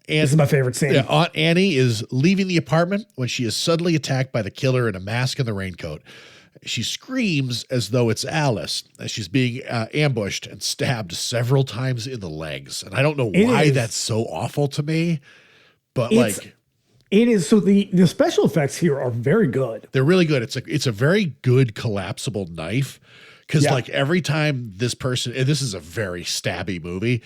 This is my favorite scene. Yeah, Aunt Annie is leaving the apartment when she is suddenly attacked by the killer in a mask and the raincoat. She screams as though it's Alice as she's being ambushed and stabbed several times in the legs. And I don't know why that's so awful to me, but it is. So the special effects here are very good. They're really good. It's a very good collapsible knife. Cause like every time this person, and this is a very stabby movie,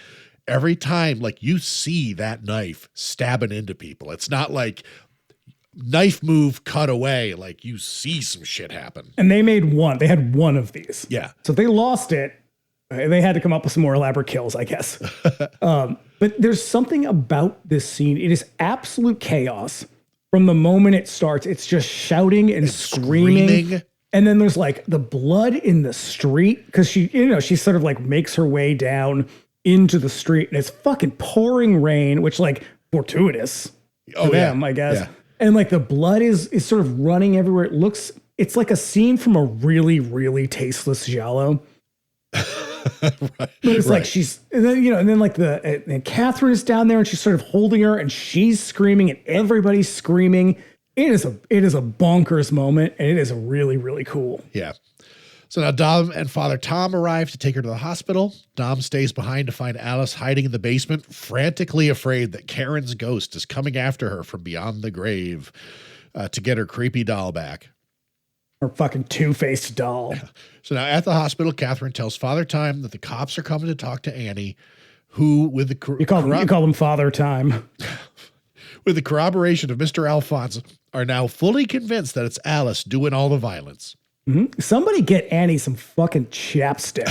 every time like you see that knife stabbing into people, it's not like knife move, cut away. Like you see some shit happen. And they had one of these. Yeah. So if they lost it, they had to come up with some more elaborate kills, I guess. But there's something about this scene. It is absolute chaos from the moment it starts. It's just shouting and screaming. And then there's like the blood in the street. Cause she sort of like makes her way down into the street and it's fucking pouring rain, which like fortuitous for them, I guess. Yeah. And like the blood is sort of running everywhere. It's like a scene from a really, really tasteless giallo. But it's like and then Catherine is down there and she's sort of holding her and she's screaming and everybody's screaming. It is a bonkers moment and it is really, really cool. Yeah. So now Dom and Father Tom arrive to take her to the hospital. Dom stays behind to find Alice hiding in the basement, frantically afraid that Karen's ghost is coming after her from beyond the grave to get her creepy doll back. Her fucking two-faced doll. Yeah. So now at the hospital, Catherine tells Father Time that the cops are coming to talk to Annie, who with the you call him Father Time. With the corroboration of Mr. Alphonse, are now fully convinced that it's Alice doing all the violence. Mm-hmm. Somebody get Annie some fucking chapstick.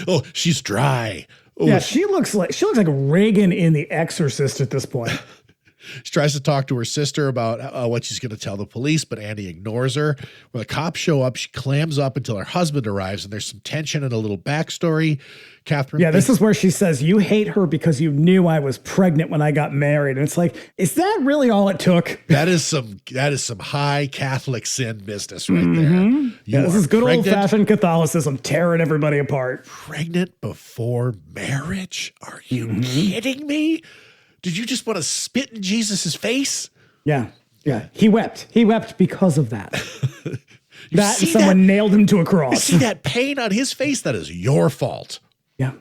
Oh, she's dry. Oh, yeah, she looks like Reagan in The Exorcist at this point. She tries to talk to her sister about what she's going to tell the police, but Annie ignores her. When the cops show up, she clams up until her husband arrives, and there's some tension and a little backstory. Catherine. Yeah, this is where she says, "You hate her because you knew I was pregnant when I got married." And it's like, is that really all it took? That is some high Catholic sin business right there. Yeah, this is good old-fashioned Catholicism, tearing everybody apart. Pregnant before marriage? Are you kidding me? Did you just want to spit in Jesus's face? Yeah. Yeah. He wept. He wept because of that. Someone nailed him to a cross. You see that pain on his face? That is your fault. Yeah.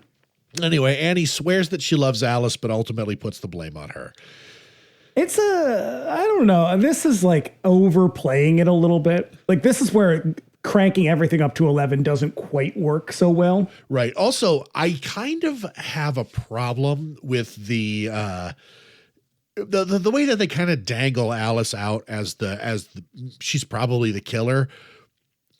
Anyway, Annie swears that she loves Alice, but ultimately puts the blame on her. I don't know. This is like overplaying it a little bit. Like this is where cranking everything up to 11 doesn't quite work so well. Right. Also, I kind of have a problem with the way that they kind of dangle Alice out as she's probably the killer.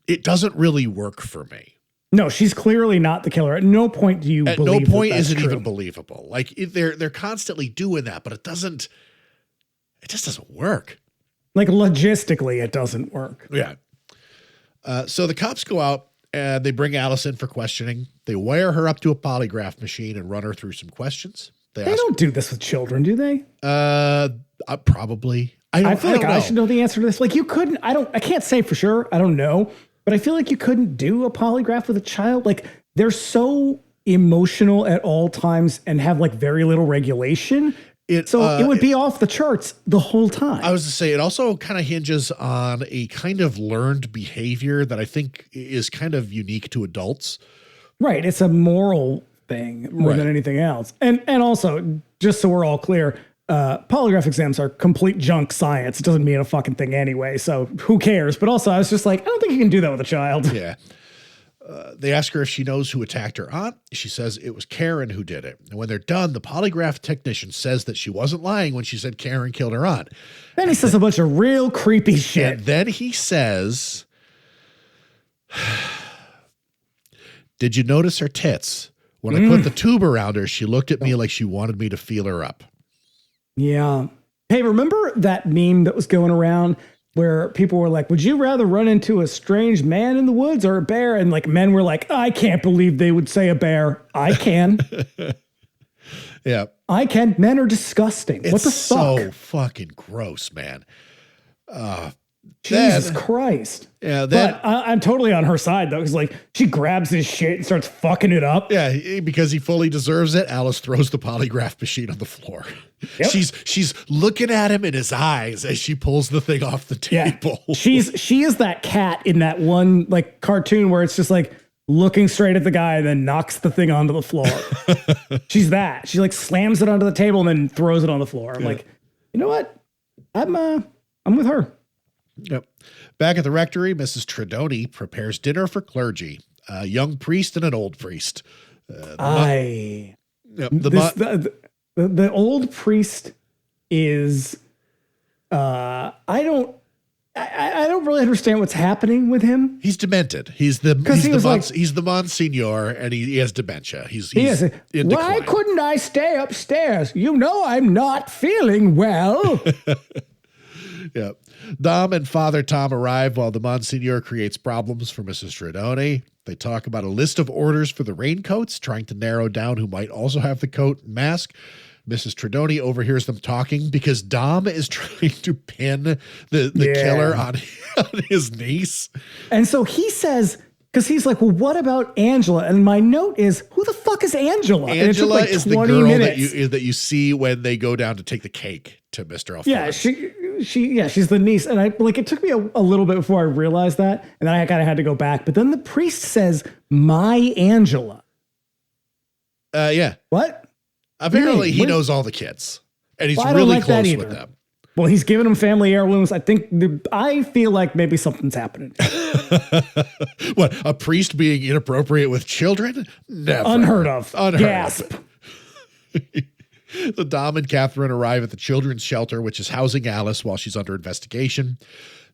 It doesn't really work for me. No, she's clearly not the killer. At no point do you believe that. At no point is it even believable. Like they're constantly doing that, but it just doesn't work. Like logistically, it doesn't work. Yeah. So the cops go out They bring Alice in for questioning. They wire her up to a polygraph machine and run her through some questions. They don't do this with children, do they? Probably. I feel like I should know the answer to this. Like, you couldn't, I can't say for sure. I don't know. But I feel like you couldn't do a polygraph with a child. Like, they're so emotional at all times and have like very little regulation. It would be off the charts the whole time. I was to say, it also kind of hinges on a kind of learned behavior that I think is kind of unique to adults. Right. It's a moral thing more than anything else. And also, just so we're all clear, polygraph exams are complete junk science. It doesn't mean a fucking thing anyway. So who cares? But also, I was just like, I don't think you can do that with a child. Yeah. They ask her if she knows who attacked her aunt. She says it was Karen who did it. And when they're done, the polygraph technician says that she wasn't lying when she said Karen killed her aunt. Then he says a bunch of real creepy shit. And then he says, did you notice her tits? When I put the tube around her, she looked at me like she wanted me to feel her up. Yeah. Hey, remember that meme that was going around where people were like, would you rather run into a strange man in the woods or a bear? And like men were like, I can't believe they would say a bear. I can. Yeah. I can. Men are disgusting. What the fuck? So fucking gross, man. Jesus Christ. Yeah. But I'm totally on her side though. Cause like she grabs his shit and starts fucking it up. Yeah. Because he fully deserves it. Alice throws the polygraph machine on the floor. Yep. She's looking at him in his eyes as she pulls the thing off the table. Yeah. She is that cat in that one like cartoon where it's just like looking straight at the guy and then knocks the thing onto the floor. She's that. She like slams it onto the table and then throws it on the floor. I'm like, you know what? I'm with her. Yep. Back at the rectory, Mrs. Tredoni prepares dinner for clergy, a young priest and an old priest. The old priest is, I don't really understand what's happening with him. He's demented. He's the Monsignor, and he has dementia. He's in decline. Why couldn't I stay upstairs? You know I'm not feeling well. Yeah. Dom and Father Tom arrive while the Monsignor creates problems for Mrs. Tredoni. They talk about a list of orders for the raincoats, trying to narrow down who might also have the coat and mask. Mrs. Tredoni overhears them talking because Dom is trying to pin the killer on his niece. And so he says, because he's like, well, what about Angela? And my note is, who the fuck is Angela? Angela is the girl that you see when they go down to take the cake to Mr. Alphonse. Yeah, she's the niece. And it took me a little bit before I realized that. And then I kind of had to go back. But then the priest says, my Angela. Yeah. What? Apparently he knows all the kids. And he's really close with them. Well, he's giving them family heirlooms. I feel like maybe something's happening. What, a priest being inappropriate with children? Never. Unheard of. Gasp. The Dom and Catherine arrive at the children's shelter, which is housing Alice while she's under investigation.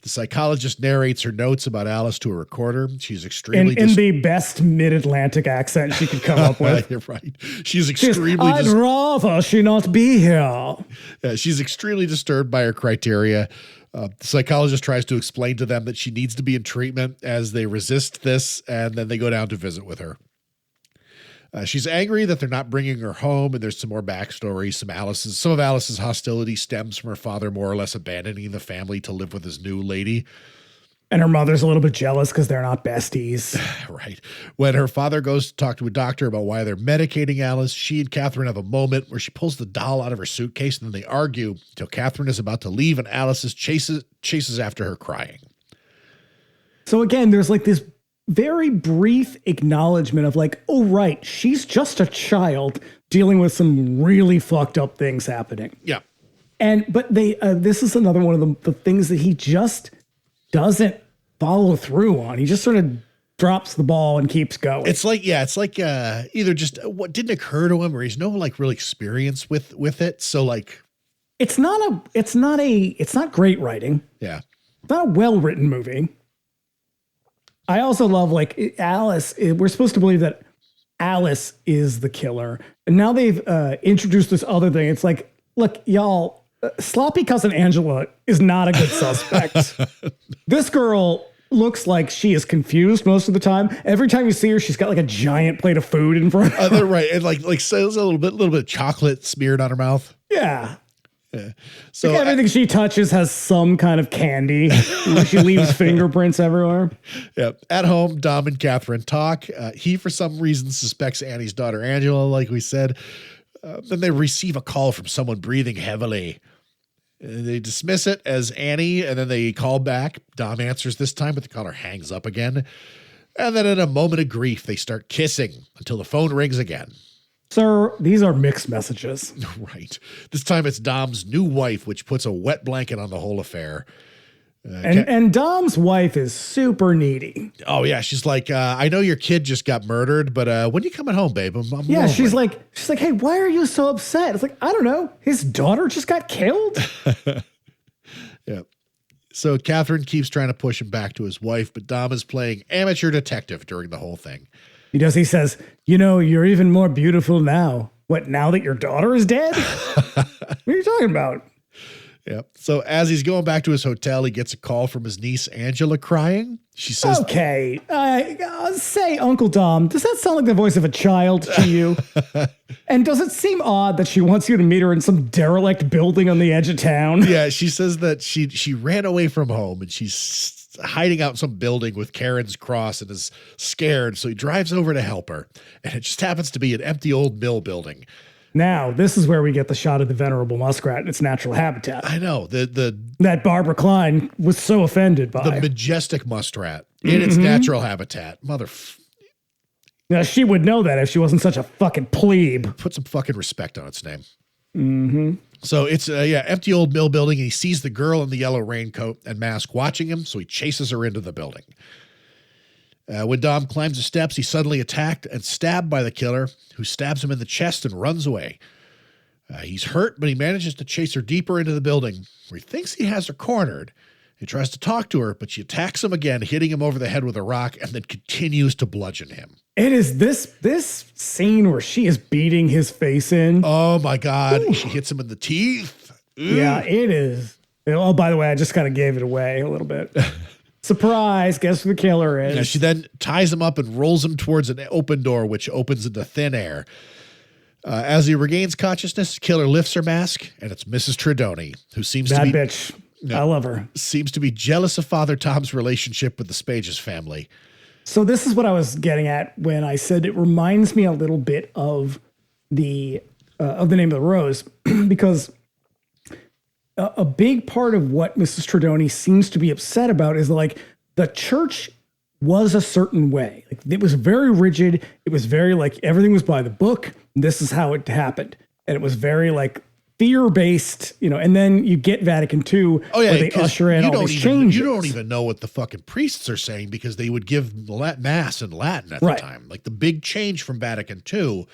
The psychologist narrates her notes about Alice to a recorder. She's extremely... In the best mid-Atlantic accent she could come up with. You're right. She's extremely... I'd rather she not be here. Yeah, she's extremely disturbed by her criteria. The psychologist tries to explain to them that she needs to be in treatment as they resist this, and then they go down to visit with her. She's angry that they're not bringing her home, and there's some more backstory. Some of Alice's hostility stems from her father more or less abandoning the family to live with his new lady. And her mother's a little bit jealous because they're not besties. Right. When her father goes to talk to a doctor about why they're medicating Alice, she and Catherine have a moment where she pulls the doll out of her suitcase, and then they argue until Catherine is about to leave and Alice chases after her crying. So again, there's like this very brief acknowledgement of like, oh, right, she's just a child dealing with some really fucked up things happening. Yeah. But this is another one of the things that he just doesn't follow through on. He just sort of drops the ball and keeps going. It's like either just what didn't occur to him or he's no like real experience with it. So like, it's not great writing. Yeah. It's not a well-written movie. I also love like Alice. We're supposed to believe that Alice is the killer. And now they've introduced this other thing. It's like, look, y'all, sloppy cousin Angela is not a good suspect. This girl looks like she is confused most of the time. Every time you see her, she's got like a giant plate of food in front of her. They're right. And like so a little bit of chocolate smeared on her mouth. Yeah. So like everything she touches has some kind of candy. She leaves fingerprints everywhere. Yeah. At home, Dom and Catherine talk. He, for some reason, suspects Annie's daughter, Angela, like we said. Then they receive a call from someone breathing heavily. They dismiss it as Annie, and then they call back. Dom answers this time, but the caller hangs up again. And then in a moment of grief, they start kissing until the phone rings again. Sir, these are mixed messages. Right. This time it's Dom's new wife, which puts a wet blanket on the whole affair. And Dom's wife is super needy. Oh, yeah. She's like, I know your kid just got murdered, but when you coming home, babe? I'm yeah, lonely. she's like, hey, why are you so upset? It's like, I don't know. His daughter just got killed. Yeah. So Catherine keeps trying to push him back to his wife, but Dom is playing amateur detective during the whole thing. He says, you're even more beautiful now. What, now that your daughter is dead? What are you talking about? Yeah. So as he's going back to his hotel, he gets a call from his niece, Angela, crying. She says, okay, say, Uncle Dom, does that sound like the voice of a child to you? And does it seem odd that she wants you to meet her in some derelict building on the edge of town? Yeah, she says that she ran away from home and she's hiding out in some building with Karen's cross and is scared. So he drives over to help her. And it just happens to be an empty old mill building. Now, this is where we get the shot of the venerable muskrat in its natural habitat. I know. That Barbara Klein was so offended by. The majestic muskrat in its natural habitat. Now, she would know that if she wasn't such a fucking plebe. Put some fucking respect on its name. Mm-hmm. So it's empty old mill building, and he sees the girl in the yellow raincoat and mask watching him, so he chases her into the building. When Dom climbs the steps, he's suddenly attacked and stabbed by the killer, who stabs him in the chest and runs away. He's hurt, but he manages to chase her deeper into the building, where he thinks he has her cornered. He tries to talk to her, but she attacks him again, hitting him over the head with a rock, and then continues to bludgeon him. It is this scene where she is beating his face in. Oh, my God. Ooh. She hits him in the teeth. Yeah, it is. Oh, by the way, I just kind of gave it away a little bit. Surprise, guess who the killer is? Yeah, she then ties him up and rolls him towards an open door, which opens into thin air. As he regains consciousness, the killer lifts her mask, and it's Mrs. Tredoni, who seems to be... That bitch. I love her. Seems to be jealous of Father Tom's relationship with the Spages family. So this is what I was getting at when I said it reminds me a little bit of the Name of the Rose, because a big part of what Mrs. Tredoni seems to be upset about is like the church was a certain way. Like, it was very rigid. It was very like everything was by the book. This is how it happened. And it was very like fear-based, and then you get Vatican II, where they usher in all these changes. You don't even know what the fucking priests are saying because they would give Mass in Latin at the time. Like the big change from Vatican II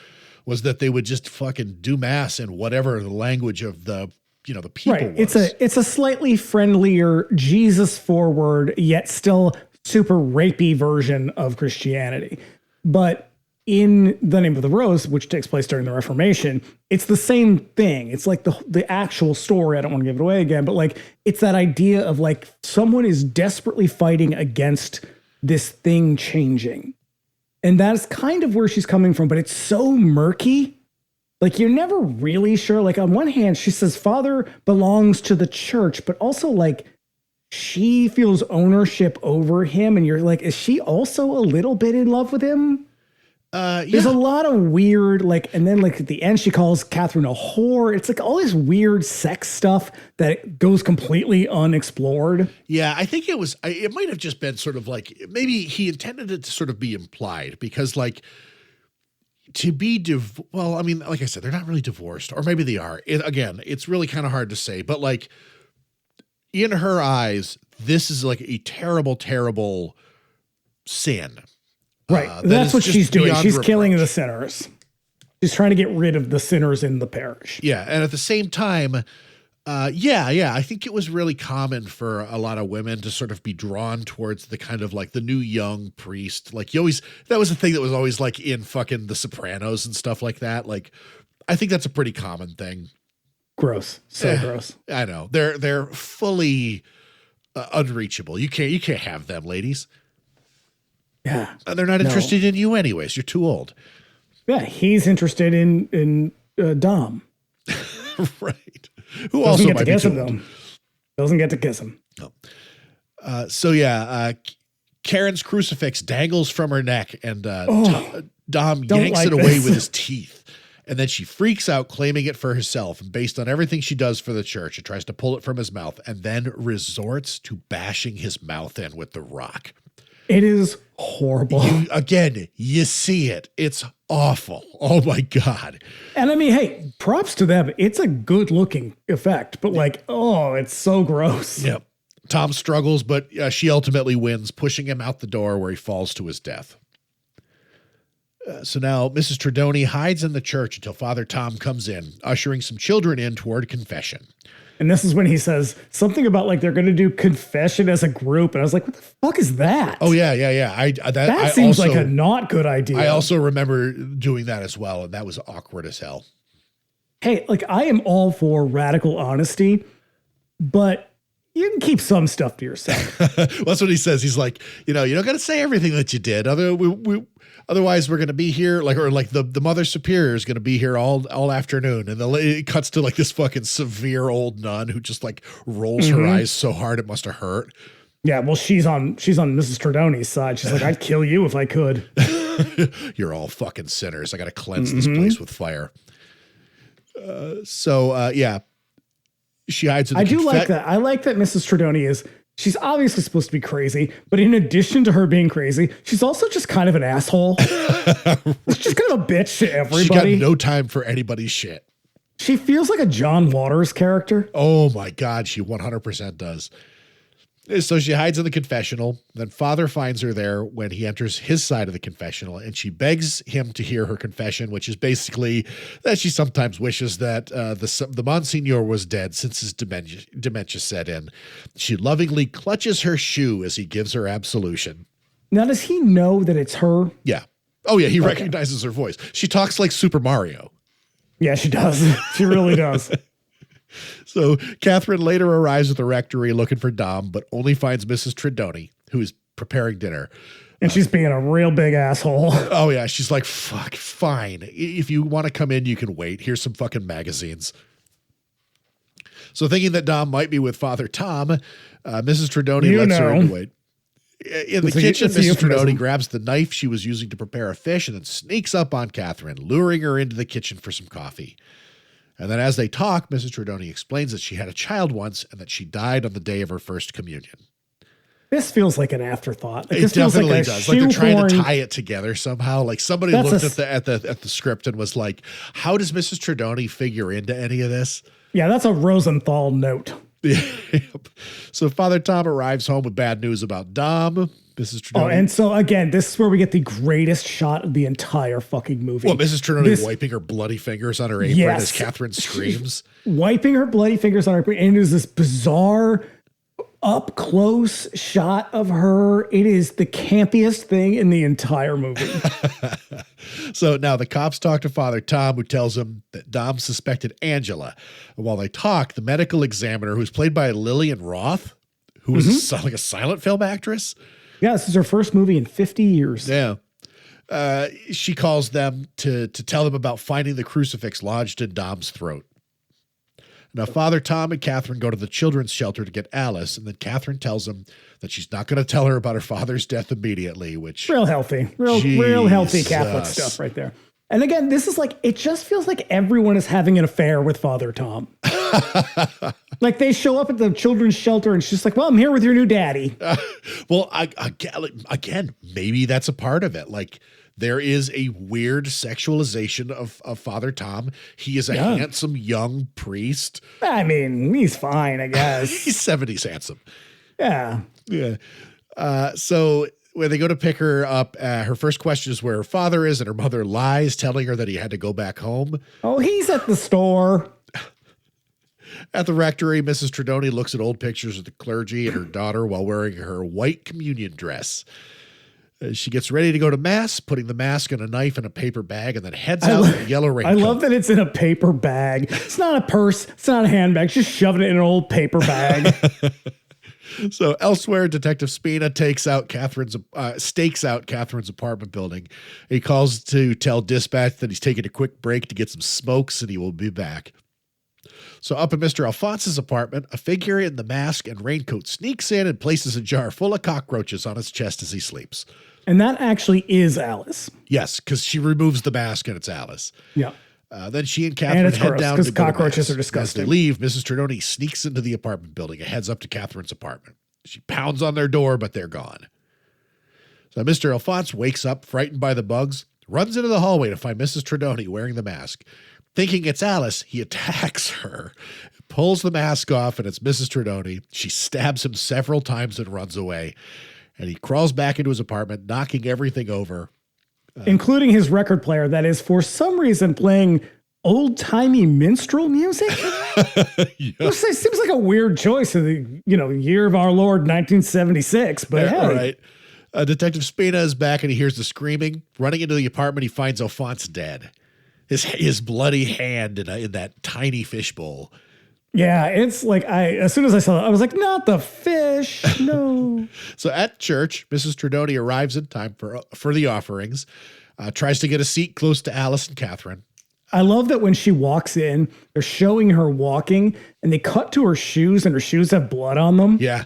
was that they would just fucking do Mass in whatever the language of the the people was. It's a slightly friendlier, Jesus-forward, yet still super rapey version of Christianity. But in The Name of the Rose, which takes place during the Reformation, it's the same thing. It's like the actual story. I don't want to give it away again, but like it's that idea of like someone is desperately fighting against this thing changing. And that's kind of where she's coming from, but it's so murky. Like you're never really sure. Like on one hand, she says Father belongs to the church, but also like she feels ownership over him. And you're like, is she also a little bit in love with him? There's a lot of weird, like, and then like at the end, she calls Catherine a whore. It's like all this weird sex stuff that goes completely unexplored. Yeah, I think it might have just been sort of like, maybe he intended it to sort of be implied because like to be, well, I mean, like I said, they're not really divorced, or maybe they are. Again, it's really kind of hard to say, but like in her eyes, this is like a terrible, terrible sin. Right. That's what she's doing. She's killing the sinners. She's trying to get rid of the sinners in the parish. Yeah. And at the same time, I think it was really common for a lot of women to sort of be drawn towards the kind of like the new young priest. Like that was a thing that was always like in fucking The Sopranos and stuff like that. Like, I think that's a pretty common thing. Gross. So gross. I know. They're fully unreachable. You can't have them, ladies. Yeah. They're not interested in you anyways. You're too old. Yeah, he's interested in Dom. Right. Who also might be too old. Doesn't get to kiss him. No. Karen's crucifix dangles from her neck, and Dom yanks it away with his teeth. And then she freaks out, claiming it for herself. And based on everything she does for the church, it tries to pull it from his mouth and then resorts to bashing his mouth in with the rock. It is horrible. You see it. It's awful. Oh, my God. And I mean, hey, props to them. It's a good looking effect, but it's so gross. Yep. Tom struggles, but she ultimately wins, pushing him out the door where he falls to his death. So now Mrs. Tredoni hides in the church until Father Tom comes in, ushering some children in toward confession. And this is when he says something about they're going to do confession as a group. And I was like, what the fuck is that? Oh, yeah. That seems like a not good idea. I also remember doing that as well. And that was awkward as hell. Hey, I am all for radical honesty, but you can keep some stuff to yourself. Well, that's what he says. He's like, you don't got to say everything that you did. Otherwise, we're going to be here, the Mother Superior is going to be here all afternoon. And it cuts to this fucking severe old nun who just rolls her eyes so hard it must have hurt. Yeah, well, she's on Mrs. Tredoni's side. She's like, I'd kill you if I could. You're all fucking sinners. I got to cleanse this place with fire. She hides in the like that. I like that Mrs. Tredoni she's obviously supposed to be crazy, but in addition to her being crazy, she's also just kind of an asshole. She's just kind of a bitch to everybody. She got no time for anybody's shit. She feels like a John Waters character. Oh my God, she 100% does. So she hides in the confessional. Then Father finds her there when he enters his side of the confessional, and she begs him to hear her confession, which is basically that she sometimes wishes that the Monsignor was dead since his dementia set in. She lovingly clutches her shoe as he gives her absolution. Now, does he know that it's her? Yeah. Oh, yeah. He recognizes her voice. She talks like Super Mario. Yeah, she does. She really does. So Catherine later arrives at the rectory looking for Dom, but only finds Mrs. Tredoni, who is preparing dinner. And she's being a real big asshole. Oh, yeah. She's like, fuck, fine. If you want to come in, you can wait. Here's some fucking magazines. So thinking that Dom might be with Father Tom, Mrs. Tredoni lets her in to wait. In the kitchen, Mrs. Tredoni grabs the knife she was using to prepare a fish and then sneaks up on Catherine, luring her into the kitchen for some coffee. And then as they talk, Mrs. Tredoni explains that she had a child once and that she died on the day of her first communion. This feels like an afterthought. It definitely does. They're trying to tie it together somehow. Somebody looked at the script and was like, how does Mrs. Tredoni figure into any of this? Yeah, that's a Rosenthal note. So Father Tom arrives home with bad news about Dom. Mrs. Tredoni. Oh, and so again, this is where we get the greatest shot of the entire fucking movie. Well, Mrs. Tredoni wiping her bloody fingers on her apron as Catherine screams. Wiping her bloody fingers on her apron, and it is this bizarre up close shot of her. It is the campiest thing in the entire movie. So now the cops talk to Father Tom, who tells him that Dom suspected Angela. And while they talk, the medical examiner, who's played by Lillian Roth, who was like a silent film actress. Yeah, this is her first movie in 50 years. Yeah. She calls them to tell them about finding the crucifix lodged in Dom's throat. Now, Father Tom and Catherine go to the children's shelter to get Alice, and then Catherine tells them that she's not going to tell her about her father's death immediately, which... Real healthy. Real healthy Catholic stuff right there. And again, this is it just feels like everyone is having an affair with Father Tom. They show up at the children's shelter and she's like, well, I'm here with your new daddy. Well, again, maybe that's a part of it. There is a weird sexualization of Father Tom. He is a handsome young priest. I mean, he's fine, I guess. He's 70s handsome. Yeah. Yeah. So when they go to pick her up, her first question is where her father is, and her mother lies, telling her that he had to go back home. Oh, he's at the store. At the rectory, Mrs. Tredoni looks at old pictures of the clergy and her daughter while wearing her white communion dress. She gets ready to go to mass, putting the mask and a knife in a paper bag, and then heads out in a yellow raincoat. I love that it's in a paper bag. It's not a purse. It's not a handbag. She's shoving it in an old paper bag. So elsewhere, Detective Spina stakes out Catherine's apartment building. He calls to tell dispatch that he's taking a quick break to get some smokes and he will be back. So up in Mr. Alphonse's apartment, a figure in the mask and raincoat sneaks in and places a jar full of cockroaches on his chest as he sleeps. And that actually is Alice. Yes, because she removes the mask and it's Alice. Yeah. Then she and Catherine head down because cockroaches are As disgusting. they leave, Mrs. Tredoni sneaks into the apartment building and heads up to Catherine's apartment. She pounds on their door, but they're gone. So Mr. Alphonse wakes up, frightened by the bugs, runs into the hallway to find Mrs. Tredoni wearing the mask. Thinking it's Alice, he attacks her, pulls the mask off, and it's Mrs. Tredoni. She stabs him several times and runs away. And he crawls back into his apartment, knocking everything over. Including his record player that is, for some reason, playing old-timey minstrel music. Yeah. It seems like a weird choice of the year of our Lord 1976, but Yeah, hey. right. Detective Spina is back and he hears the screaming. Running into the apartment, he finds Alphonse dead. His bloody hand in that tiny fishbowl. Yeah, it's like as soon as I saw it, I was like, not the fish, no. So at church, Mrs. Tredoni arrives in time for the offerings, tries to get a seat close to Alice and Catherine. I love that when she walks in, they're showing her walking, and they cut to her shoes, and her shoes have blood on them. Yeah.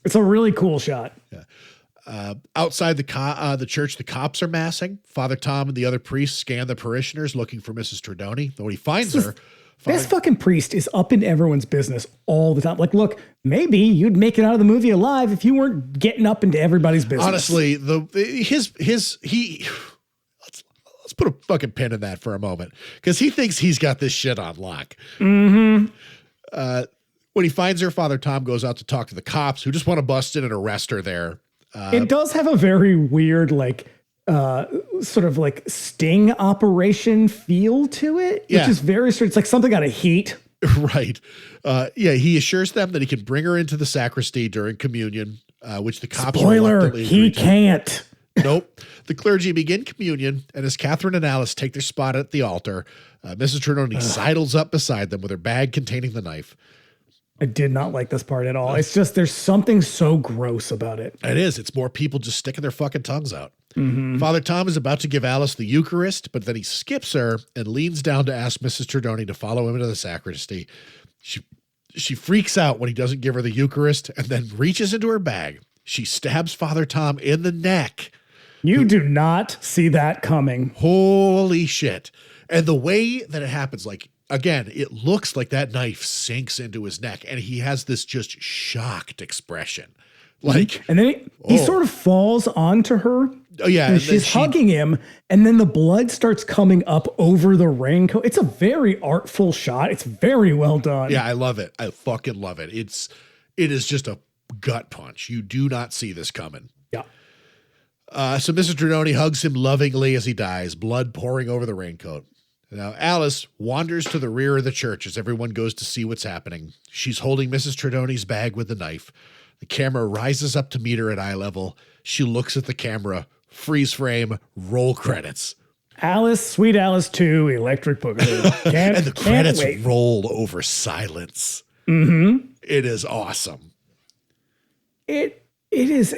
It's a really cool shot. Yeah. Outside the church, the cops are massing. Father Tom and the other priests scan the parishioners looking for Mrs. Tredoni. When he finds her... This fucking priest is up in everyone's business all the time. Like, look, maybe you'd make it out of the movie alive if you weren't getting up into everybody's business. Honestly, let's put a fucking pin in that for a moment because he thinks he's got this shit on lock. Mm-hmm. When he finds her, Father Tom goes out to talk to the cops who just want to bust in and arrest her there. It does have a very weird, sort of like sting operation feel to it, which is very strange. It's like something out of Heat. Right. He assures them that he can bring her into the sacristy during communion, which the cops Spoiler, he can't. Nope. The clergy begin communion, and as Catherine and Alice take their spot at the altar, Mrs. Tredoni sidles up beside them with her bag containing the knife. I did not like this part at all. It's just there's something so gross about it. It is. It's more people just sticking their fucking tongues out. Mm-hmm. Father Tom is about to give Alice the Eucharist, but then he skips her and leans down to ask Mrs. Tredoni to follow him into the sacristy. She freaks out when he doesn't give her the Eucharist and then reaches into her bag. She stabs Father Tom in the neck. You do not see that coming. Holy shit. And the way that it happens, again, it looks like that knife sinks into his neck and he has this just shocked expression. And then he sort of falls onto her. Oh, yeah. And she's hugging him, and then the blood starts coming up over the raincoat. It's a very artful shot. It's very well done. Yeah, I love it. I fucking love it. It is just a gut punch. You do not see this coming. Yeah. So Mrs. Tredoni hugs him lovingly as he dies, blood pouring over the raincoat. Now, Alice wanders to the rear of the church as everyone goes to see what's happening. She's holding Mrs. Tredoni's bag with the knife. The camera rises up to meet her at eye level. She looks at the camera, freeze frame, roll credits. Alice, Sweet Alice 2, Electric Boogaloo. And the credits wait. roll over silence. Mm-hmm. It is awesome. It is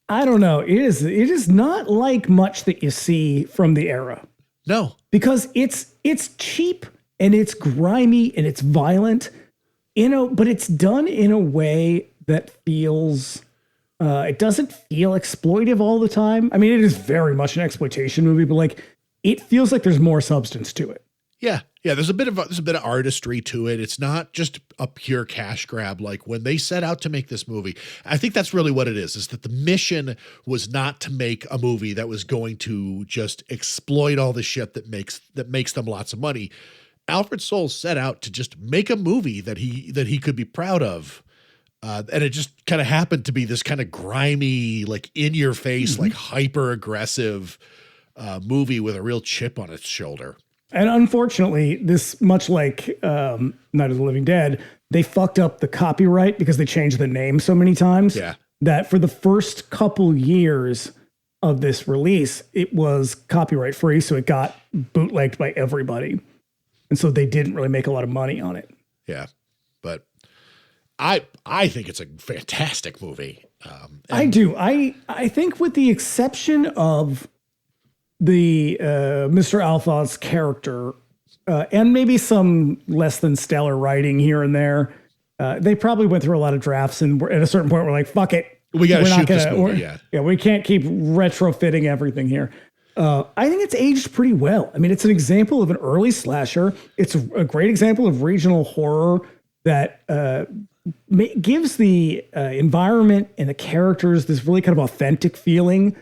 I don't know. It is not like much that you see from the era. No. Because it's cheap and it's grimy and it's violent. But it's done in a way that feels, it doesn't feel exploitive all the time. I mean, it is very much an exploitation movie, but it feels like there's more substance to it. Yeah. Yeah. There's a bit of artistry to it. It's not just a pure cash grab. Like when they set out to make this movie, I think that's really what it is that the mission was not to make a movie that was going to just exploit all the shit that makes them lots of money. Alfred Sole set out to just make a movie that he could be proud of. And it just kind of happened to be this kind of grimy, in your face, hyper aggressive movie with a real chip on its shoulder. And unfortunately, this, much like Night of the Living Dead, they fucked up the copyright because they changed the name so many times. Yeah. That for the first couple years of this release, it was copyright free. So it got bootlegged by everybody. And so they didn't really make a lot of money on it. Yeah. But I think it's a fantastic movie. I do. I think with the exception of the Mr. Alphonse character and maybe some less than stellar writing here and there, they probably went through a lot of drafts and at a certain point we're like, fuck it. We got to shoot this movie, yeah, we can't keep retrofitting everything here. I think it's aged pretty well. I mean, it's an example of an early slasher. It's a great example of regional horror that gives the environment and the characters this really kind of authentic feeling.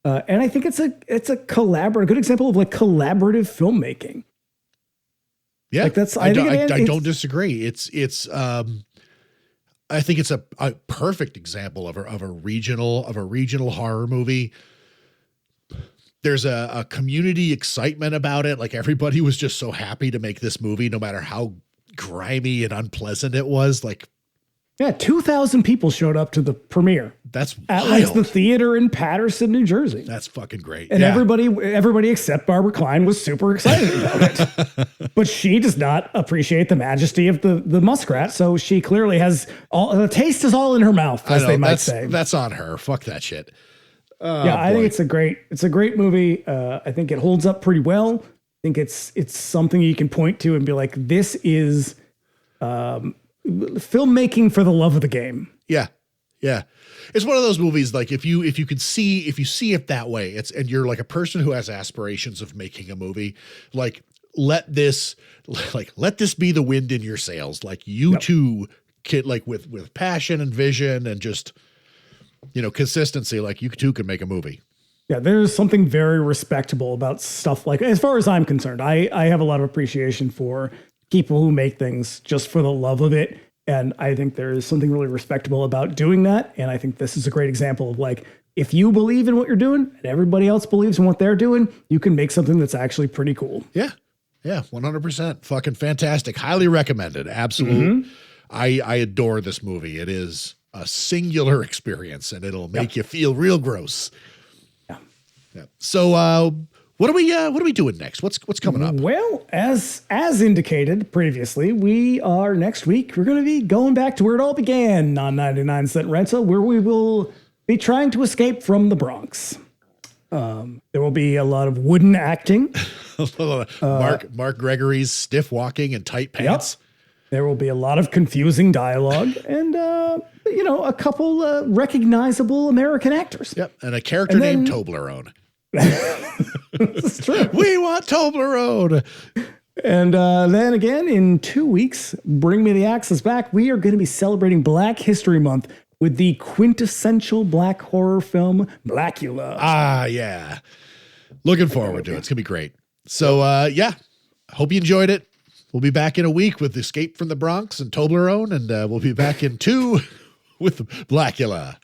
And I think it's a good example of like collaborative filmmaking. Yeah, like that's. I don't disagree. I think it's a perfect example of a regional horror movie. There's a community excitement about it. Like everybody was just so happy to make this movie, no matter how grimy and unpleasant it was. Like, yeah, 2,000 people showed up to the premiere. That's at wild. like the theater in Patterson, New Jersey. That's fucking great. And everybody except Barbara Klein was super excited about it. But she does not appreciate the majesty of the muskrat. So she clearly has the taste is all in her mouth, as they might say. That's on her. Fuck that shit. I think it's a great movie. I think it holds up pretty well. I think it's something you can point to and be like, this is filmmaking for the love of the game. Yeah. Yeah. It's one of those movies, like if you see it that way, and you're like a person who has aspirations of making a movie, like let this be the wind in your sails. Like you too can, like with passion and vision and just, consistency, like you too can make a movie. Yeah, there's something very respectable about stuff like, as far as I'm concerned, I have a lot of appreciation for people who make things just for the love of it. And I think there is something really respectable about doing that. And I think this is a great example of like, if you believe in what you're doing and everybody else believes in what they're doing, you can make something that's actually pretty cool. Yeah. Yeah. 100%. Fucking fantastic. Highly recommended. Absolute. Mm-hmm. I adore this movie. It is a singular experience and it'll make you feel real gross. Yeah. Yeah. So, what are we doing next? What's coming up? Well, as indicated previously, next week we're going to be going back to where it all began on 99 Cent Rental, where we will be trying to escape from the Bronx. There will be a lot of wooden acting. Mark Gregory's stiff walking and tight pants. Yep. There will be a lot of confusing dialogue and a couple recognizable American actors. Yep, and a character named Toblerone. This is true. We want Toblerone. And then again, in 2 weeks, Bring Me the Axe is back. We are going to be celebrating Black History Month with the quintessential black horror film, Blackula. Ah, yeah. Looking forward to it. It's going to be great. So, hope you enjoyed it. We'll be back in a week with Escape from the Bronx and Toblerone, and we'll be back in 2 with Blackula.